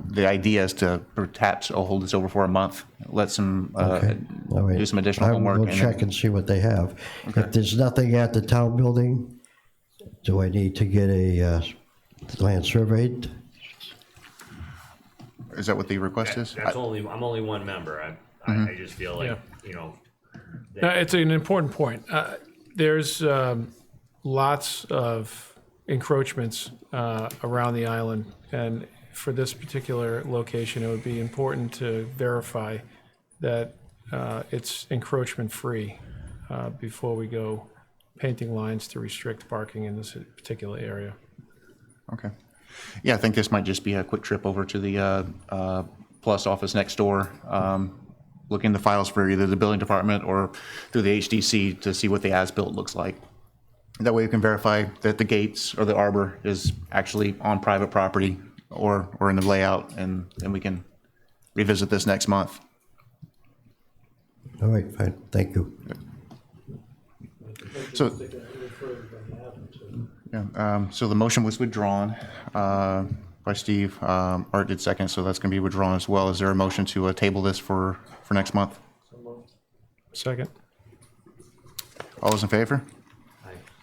the idea is to perhaps hold this over for a month, let some, Okay. All right. do some additional homework. We'll and check and see what they have. If there's nothing at the town building, do I need to get a land surveyed? Is that what the request is? I'm only one member. I just feel like, It's an important point. There's lots of encroachments around the island, and for this particular location, it would be important to verify that it's encroachment-free before we go painting lines to restrict parking in this particular area. Okay. Yeah, I think this might just be a quick trip over to the Plus office next door, look in the files for either the building department or through the HDC to see what the as-built looks like. That way we can verify that the gates or the arbor is actually on private property or in the layout, and we can revisit this next month. All right, fine, thank you. So, yeah, so the motion was withdrawn by Steve. Art did second, so that's going to be withdrawn as well. Is there a motion to table this for next month? Second. All those in favor?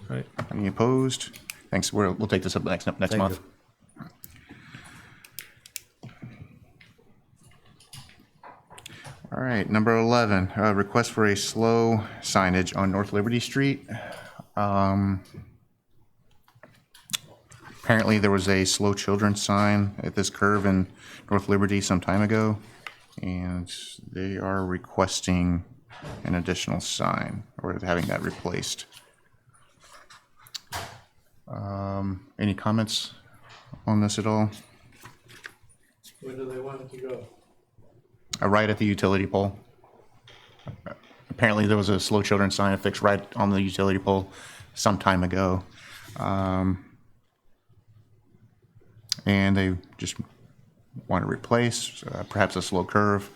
Right. Any opposed? Thanks. We'll take this up next Thank month. All right, number 11, request for a slow signage on North Liberty Street. Apparently there was a slow children sign at this curve in North Liberty some time ago, and they are requesting an additional sign, or having that replaced. Any comments on this at all? Where do they want it to go? Right at the utility pole. Apparently there was a slow children sign affixed right on the utility pole some time ago. And they just want to replace, perhaps a slow curve.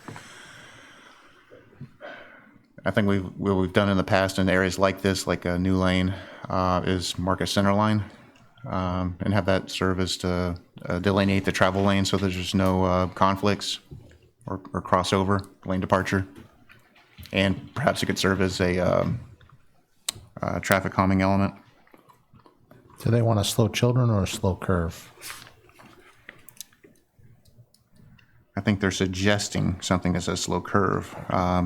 I think what we've done in the past in areas like this, like a new lane, is mark a center line and have that serve as to delineate the travel lane so there's just no conflicts or crossover, lane departure. And perhaps it could serve as a traffic calming element. Do they want a slow children or a slow curve? I think they're suggesting something that says slow curve.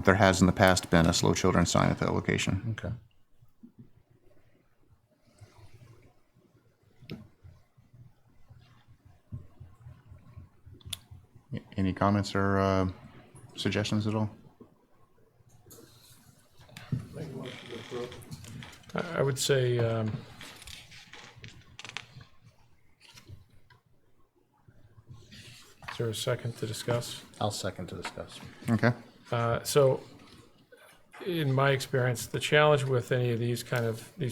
There has in the past been a slow children sign at that location. Okay. Any comments or suggestions at all? I would say is there a second to discuss? I'll second to discuss. Okay. So in my experience, the challenge with any of these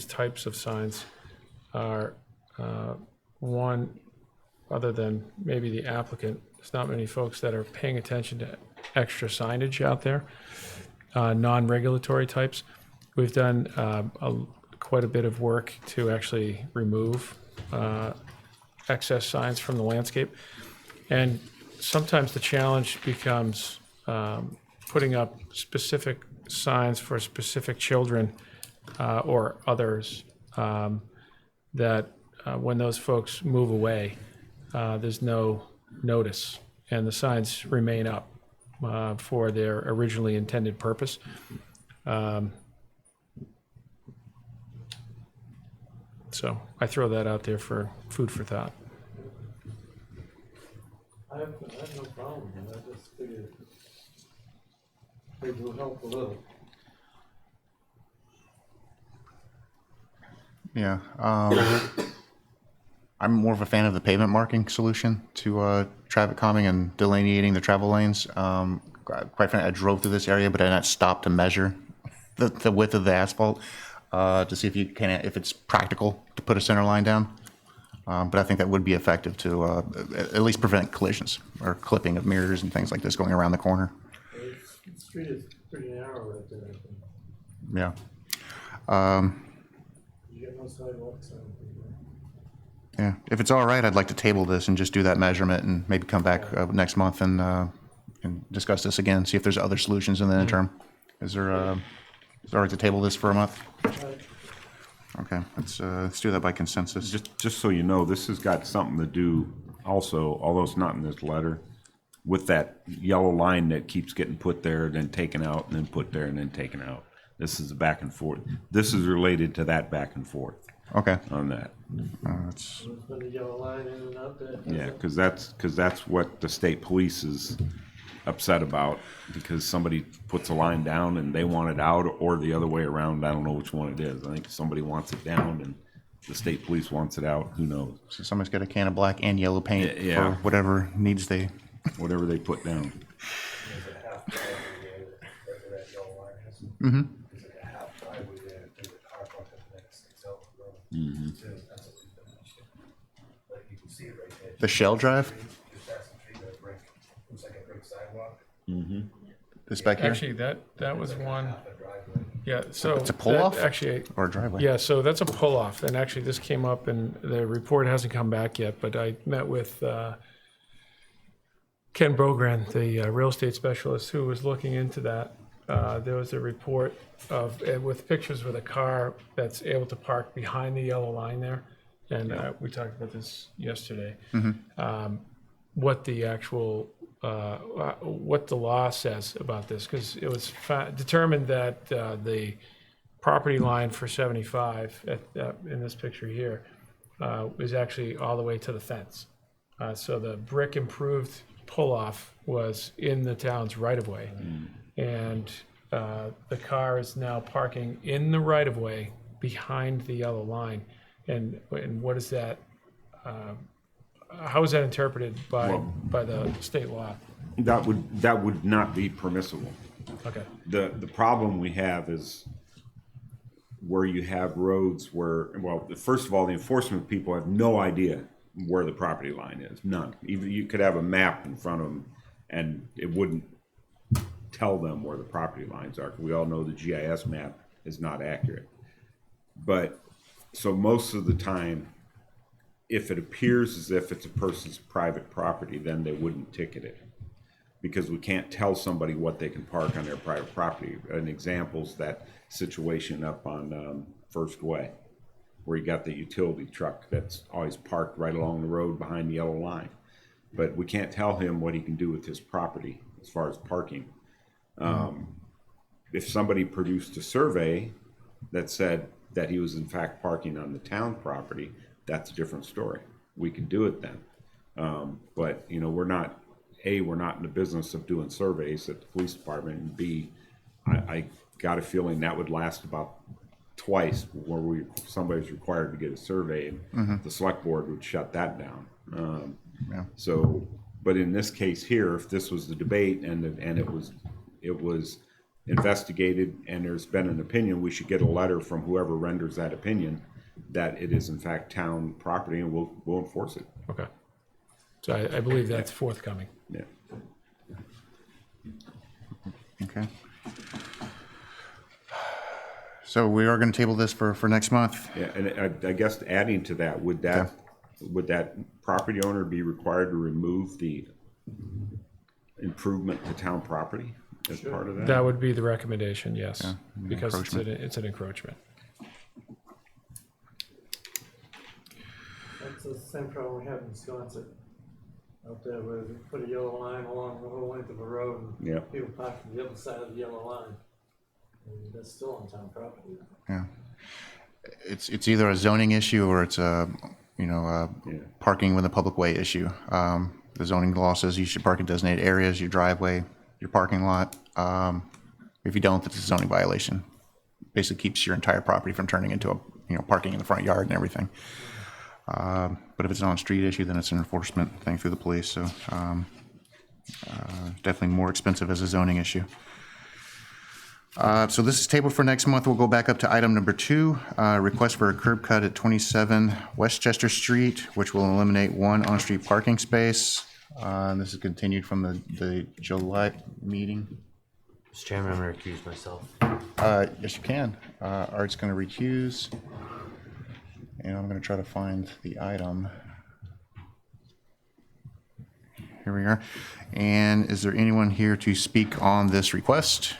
types of signs are, one, other than maybe the applicant, there's not many folks that are paying attention to extra signage out there, non-regulatory types. We've done quite a bit of work to actually remove excess signs from the landscape. And sometimes the challenge becomes putting up specific signs for specific children or others that when those folks move away, there's no notice and the signs remain up for their originally intended purpose. So I throw that out there for food for thought. I have no problem with it. I just figured it will help a little. Yeah. I'm more of a fan of the pavement marking solution to traffic calming and delineating the travel lanes. Quite frankly, I drove through this area, but I did not stop to measure the width of the asphalt to see if it's practical to put a center line down. But I think that would be effective to at least prevent collisions or clipping of mirrors and things like this going around the corner. The street is pretty narrow right there, I think. Yeah. You got no sidewalks on it. Yeah. If it's all right, I'd like to table this and just do that measurement and maybe come back next month and discuss this again, see if there's other solutions in the interim. Is it all right to table this for a month? Okay, let's do that by consensus. Just so you know, this has got something to do also, although it's not in this letter, with that yellow line that keeps getting put there, then taken out, and then put there, and then taken out. This is the back and forth. This is related to that back and forth. Okay. On that. There's been a yellow line in and out there. Yeah, because that's what the state police is upset about, because somebody puts a line down and they want it out, or the other way around. I don't know which one it is. I think somebody wants it down and the state police wants it out. Who knows? So somebody's got a can of black and yellow paint Yeah. for whatever needs they... Whatever they put down. Mm-hmm. Mm-hmm. The shell drive? Mm-hmm. This back here? Actually, that was one. Yeah, so It's a pull-off? Actually, Or a driveway? yeah, so that's a pull-off, and actually this came up, and the report hasn't come back yet. But I met with Ken Bogran, the real estate specialist, who was looking into that. there was a report of, with pictures with a car that's able to park behind the yellow line there. And we talked about this yesterday. What the actual, what the law says about this, because it was determined that the property line for 75 in this picture here is actually all the way to the fence. So the brick improved pull-off was in the town's right-of-way. And the car is now parking in the right-of-way behind the yellow line. And what is that, how is that interpreted by the state law? That would not be permissible. Okay. The problem we have is where you have roads where, well, first of all, the enforcement people have no idea where the property line is, none. Even you could have a map in front of them and it wouldn't tell them where the property lines are. We all know the GIS map is not accurate. But so most of the time, if it appears as if it's a person's private property, then they wouldn't ticket it, because we can't tell somebody what they can park on their private property. An example's that situation up on First Way, where you got the utility truck that's always parked right along the road behind the yellow line. But we can't tell him what he can do with his property as far as parking. If somebody produced a survey that said that he was in fact parking on the town property, that's a different story. We can do it then. But you know, we're not in the business of doing surveys at the police department, and B, I got a feeling that would last about twice where somebody's required to get a survey, and the select board would shut that down. So, but in this case here, if this was the debate and it was investigated and there's been an opinion, we should get a letter from whoever renders that opinion that it is in fact town property, and we'll enforce it. Okay. So I believe that's forthcoming. Yeah. Okay. So we are going to table this for next month. Yeah, and I guess adding to that, would that property owner be required to remove the improvement to town property as part of that? That would be the recommendation, yes, Yeah, because encroachment. it's an encroachment. That's the same problem we have in Wisconsin. Out there where they put a yellow line along the whole length of a road, and Yeah. people park on the other side of the yellow line. And that's still on town property. Yeah. It's either a zoning issue or it's a, parking with a public way issue. The zoning law says you should park in designated areas, your driveway, your parking lot. If you don't, it's a zoning violation. Basically keeps your entire property from turning into a, parking in the front yard and everything. But if it's an on-street issue, then it's an enforcement thing through the police. So definitely more expensive as a zoning issue. So this is tabled for next month. We'll go back up to item number 2, request for a curb cut at 27 Westchester Street, which will eliminate one on-street parking space. And this is continued from the July meeting. Mr. Chairman, I'm going to recuse myself. Yes, you can. Art's going to recuse. And I'm going to try to find the item. Here we are. And is there anyone here to speak on this request?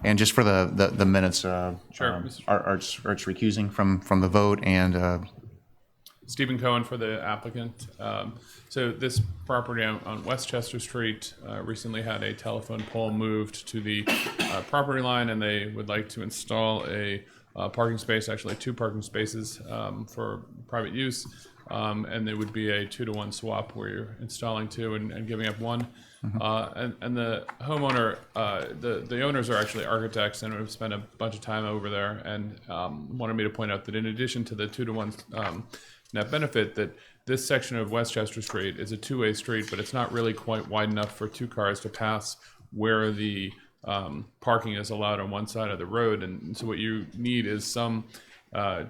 And just for the minutes, Sure. Art's recusing from the vote, and Stephen Cohen for the applicant. So this property on Westchester Street recently had a telephone pole moved to the property line, and they would like to install a parking space, actually 2 parking spaces for private use. And there would be a 2-to-1 swap where you're installing 2 and giving up 1. And the homeowner, the owners are actually architects and have spent a bunch of time over there, and wanted me to point out that in addition to the 2-to-1 net benefit, that this section of Westchester Street is a 2-way street, but it's not really quite wide enough for 2 cars to pass where the parking is allowed on one side of the road. And so what you need is some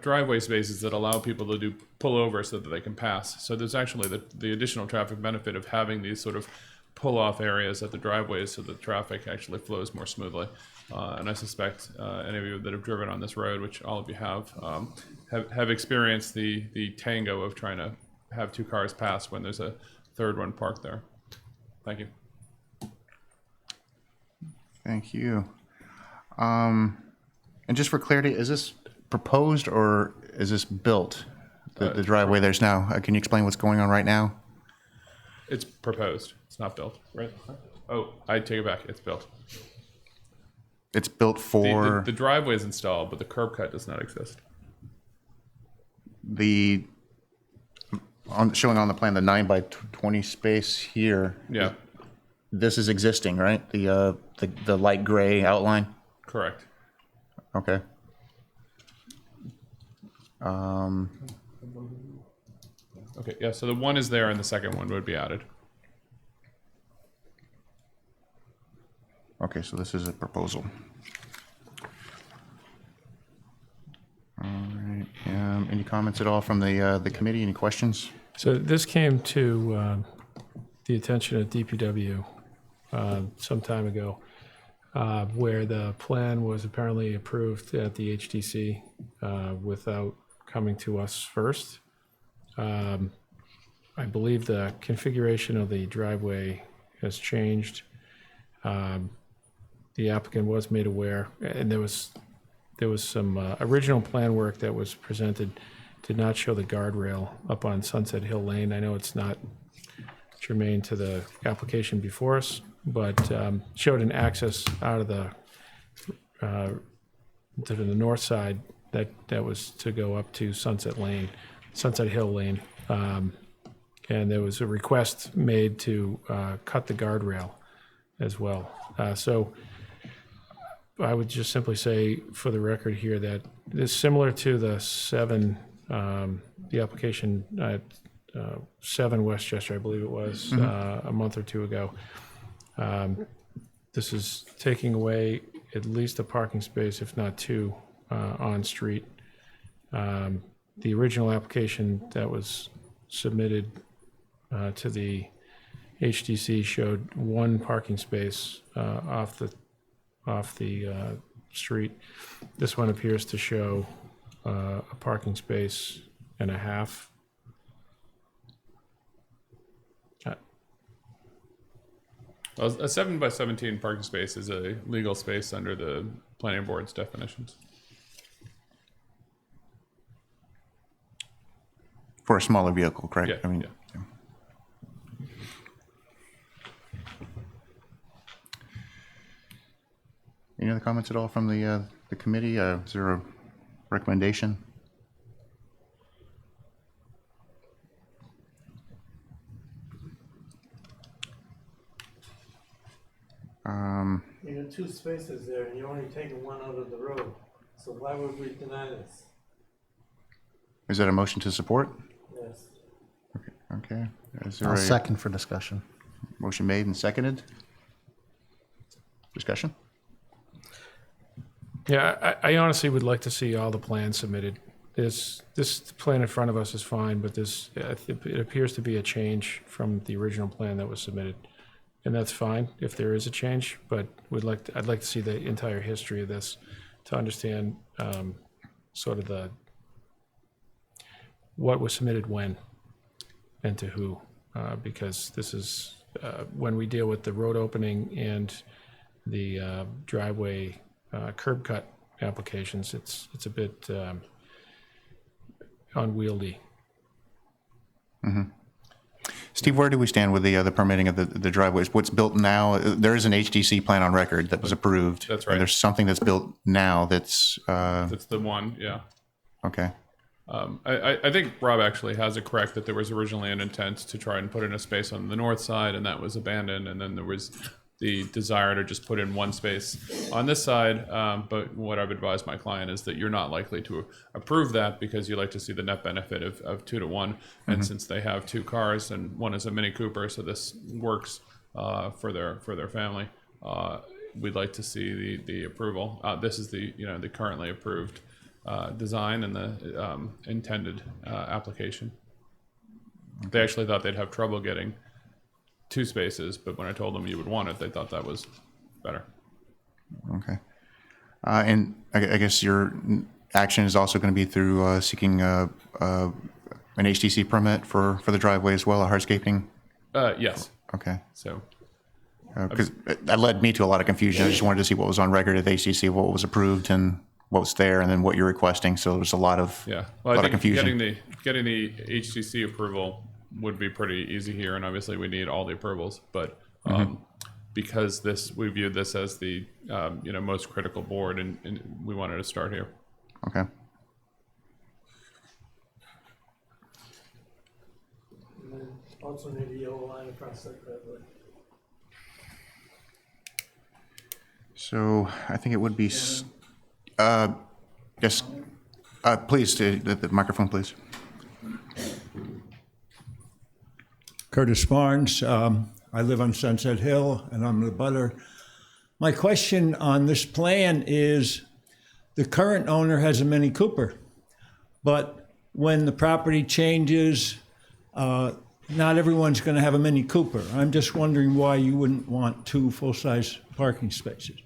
driveway spaces that allow people to pull over so that they can pass. So there's actually the additional traffic benefit of having these sort of pull-off areas at the driveways so the traffic actually flows more smoothly. And I suspect any of you that have driven on this road, which all of you have experienced the tango of trying to have 2 cars pass when there's a third one parked there. Thank you. Thank you. And just for clarity, is this proposed or is this built? The driveway there's now. Can you explain what's going on right now? It's proposed. It's not built, right? Oh, I take it back. It's built. It's built for The driveway is installed, but the curb cut does not exist. Showing on the plan the 9 by 20 space here. Yeah, This is existing, right? The light gray outline. correct. Okay. Okay, yeah, so the one is there and the second one would be added. Okay, so this is a proposal. All right. Any comments at all from the committee? Any questions? So this came to the attention of DPW some time ago, where the plan was apparently approved at the HTC without coming to us first. I believe the configuration of the driveway has changed. The applicant was made aware, and there was some original plan work that was presented, did not show the guardrail up on Sunset Hill Lane. I know it's not germane to the application before us, but showed an access out of the to the north side that was to go up to Sunset Hill Lane. And there was a request made to cut the guardrail as well. So I would just simply say for the record here that it's similar to the 7, the application at 7 Westchester, I believe it was, a month or two ago. This is taking away at least a parking space, if not 2, on street. The original application that was submitted to the HDC showed 1 parking space off the street. This one appears to show a parking space and a half. Well, a 7 by 17 parking space is a legal space under the planning board's definitions. For a smaller vehicle, correct? Yeah, I mean, yeah. Any other comments at all from the committee? Is there a recommendation? You got 2 spaces there and you're only taking 1 out of the road. So why would we deny this? Is that a motion to support? Yes. Okay. Is there I'll a second for discussion. motion made and seconded? Discussion? Yeah, I honestly would like to see all the plans submitted. This plan in front of us is fine, but it appears to be a change from the original plan that was submitted. And that's fine if there is a change, but I'd like to see the entire history of this to understand sort of what was submitted when and to who, because this is when we deal with the road opening and the driveway curb cut applications, it's a bit unwieldy. Steve, where do we stand with the permitting of the driveways? What's built now? There is an HDC plan on record that was approved. That's right. And there's something that's built now that's That's the one, yeah. okay. I think Rob actually has it correct that there was originally an intent to try and put in a space on the north side, and that was abandoned, and then there was the desire to just put in 1 space on this side. But what I've advised my client is that you're not likely to approve that because you like to see the net benefit of 2 to 1. And since they have 2 cars and one is a Mini Cooper, so this works for their family, we'd like to see the approval. This is the currently approved design and the intended application. They actually thought they'd have trouble getting 2 spaces, but when I told them you would want it, they thought that was better. Okay. And I guess your action is also going to be through seeking an HTC permit for the driveway as well, a hardscaping? Yes. Okay. So Because that led me to a lot of confusion. I just wanted to see what was on record at the HCC, what was approved and what was there, and then what you're requesting. So there's a lot of, Yeah, well, lot I of think confusion. getting the HCC approval would be pretty easy here, and obviously we need all the approvals. But because we viewed this as the most critical board, and we wanted to start here. Okay. And then also need a yellow line across that driveway. So I think it would be, yes, please, the microphone, please. Curtis Barnes. I live on Sunset Hill, and I'm the butter. My question on this plan is, the current owner has a Mini Cooper, but when the property changes, not everyone's going to have a Mini Cooper. I'm just wondering why you wouldn't want 2 full-size parking spaces.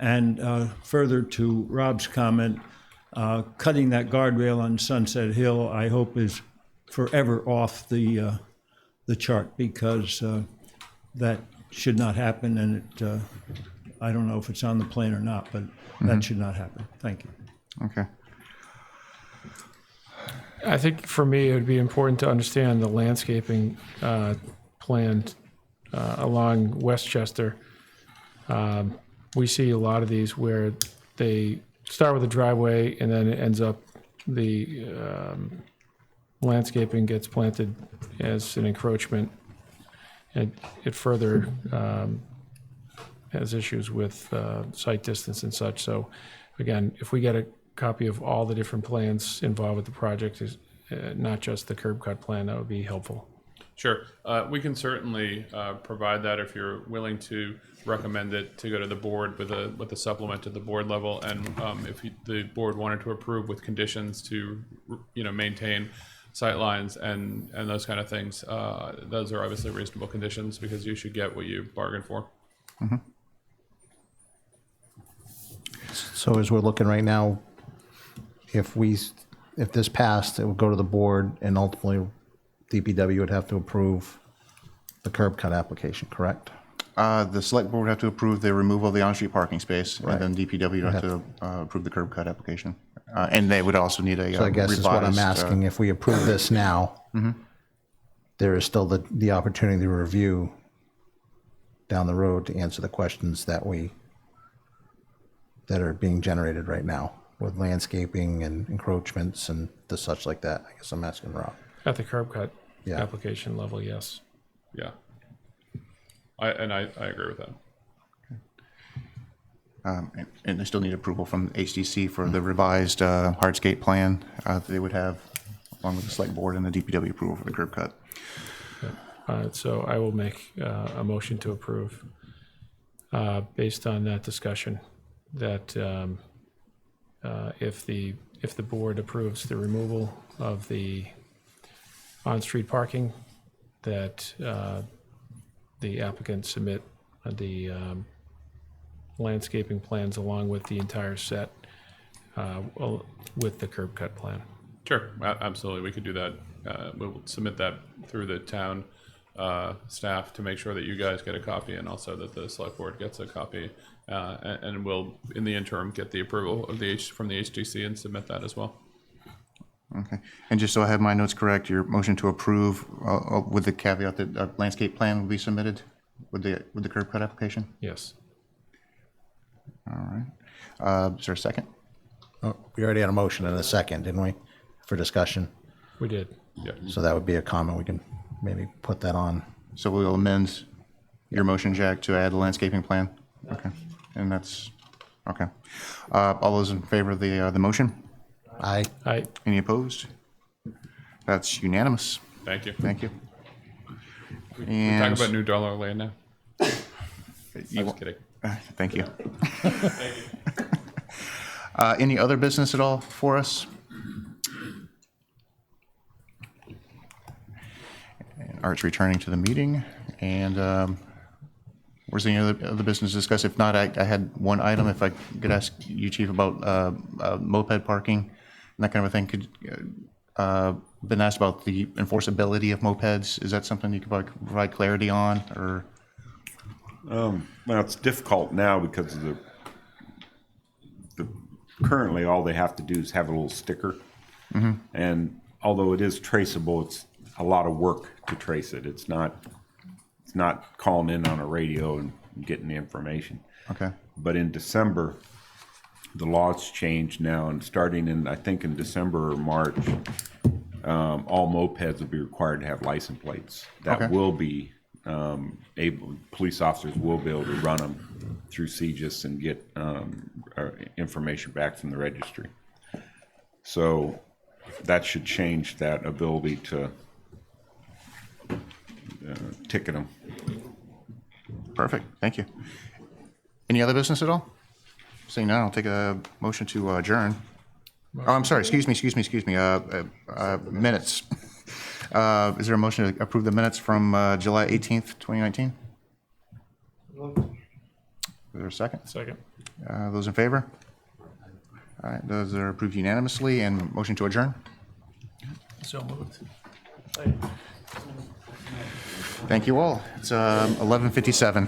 And further to Rob's comment, cutting that guardrail on Sunset Hill, I hope is forever off the chart, because that should not happen, and I don't know if it's on the plan or not, but that should not happen. Thank you. Okay. I think for me, it would be important to understand the landscaping plan along Westchester. We see a lot of these where they start with a driveway and then it ends up, the landscaping gets planted as an encroachment. And it further has issues with site distance and such. So again, if we get a copy of all the different plans involved with the project, is not just the curb cut plan, that would be helpful. Sure, we can certainly provide that if you're willing to recommend it to go to the board with a supplement at the board level, and if the board wanted to approve with conditions to maintain sight lines and those kind of things, those are obviously reasonable conditions, because you should get what you bargained for. Mm-hmm. So as we're looking right now, if this passed, it would go to the board, and ultimately DPW would have to approve the curb cut application, correct? The select board would have to approve the removal of the on-street parking space, Right. and then DPW would have to approve the curb cut application. And they would also need a So I guess is what I'm revised, asking, if we approve this now, there is still the opportunity to review down the road to answer the questions that are being generated right now with landscaping and encroachments and the such like that. I guess I'm asking Rob. At the curb cut Yeah. application level, yes. Yeah, I agree with that. and they still need approval from HDC for the revised hardscape plan that they would have, along with the select board and the DPW approval for the curb cut. So I will make a motion to approve based on that discussion, that if the board approves the removal of the on-street parking, that the applicant submit the landscaping plans along with the entire set with the curb cut plan. Sure, absolutely, we could do that. We'll submit that through the town staff to make sure that you guys get a copy, and also that the select board gets a copy. And we'll, in the interim, get the approval of from the HDC and submit that as well. Okay, and just so I have my notes correct, your motion to approve with the caveat that a landscape plan will be submitted with the curb cut application? Yes. All right. Is there a second? Oh, we already had a motion and a second, didn't we, for discussion? We did. Yeah. So that would be a comment. We can maybe put that on. So we'll amend your motion, Jack, to add a landscaping plan? Okay, and that's, okay. All those in favor of the motion? Aye. Aye. Any opposed? That's unanimous. Thank you. Thank you. We And talk about New Dollar Lane now. I was kidding. Thank you. Any other business at all for us? And Art's returning to the meeting, and where's any other business to discuss? If not, I had one item, if I could ask you, Chief, about moped parking and that kind of a thing. Could been asked about the enforceability of mopeds. Is that something you could provide clarity on, or? Well, it's difficult now because of currently all they have to do is have a little sticker. And although it is traceable, it's a lot of work to trace it. It's not calling in on a radio and getting the information. Okay. But in December, the laws changed now, and starting in, I think in December or March, all mopeds will be required to have license plates. That Okay. will be police officers will be able to run them through CGIS and get information back from the registry. So that should change that ability to ticket them. Perfect, thank you. Any other business at all? Seeing none, I'll take a motion to adjourn. Oh, I'm sorry, excuse me. Minutes. Is there a motion to approve the minutes from July 18th, 2019? Is there a second? Second. Those in favor? All right, those are approved unanimously, and motion to adjourn? So moved. Thank you all. It's 11:57.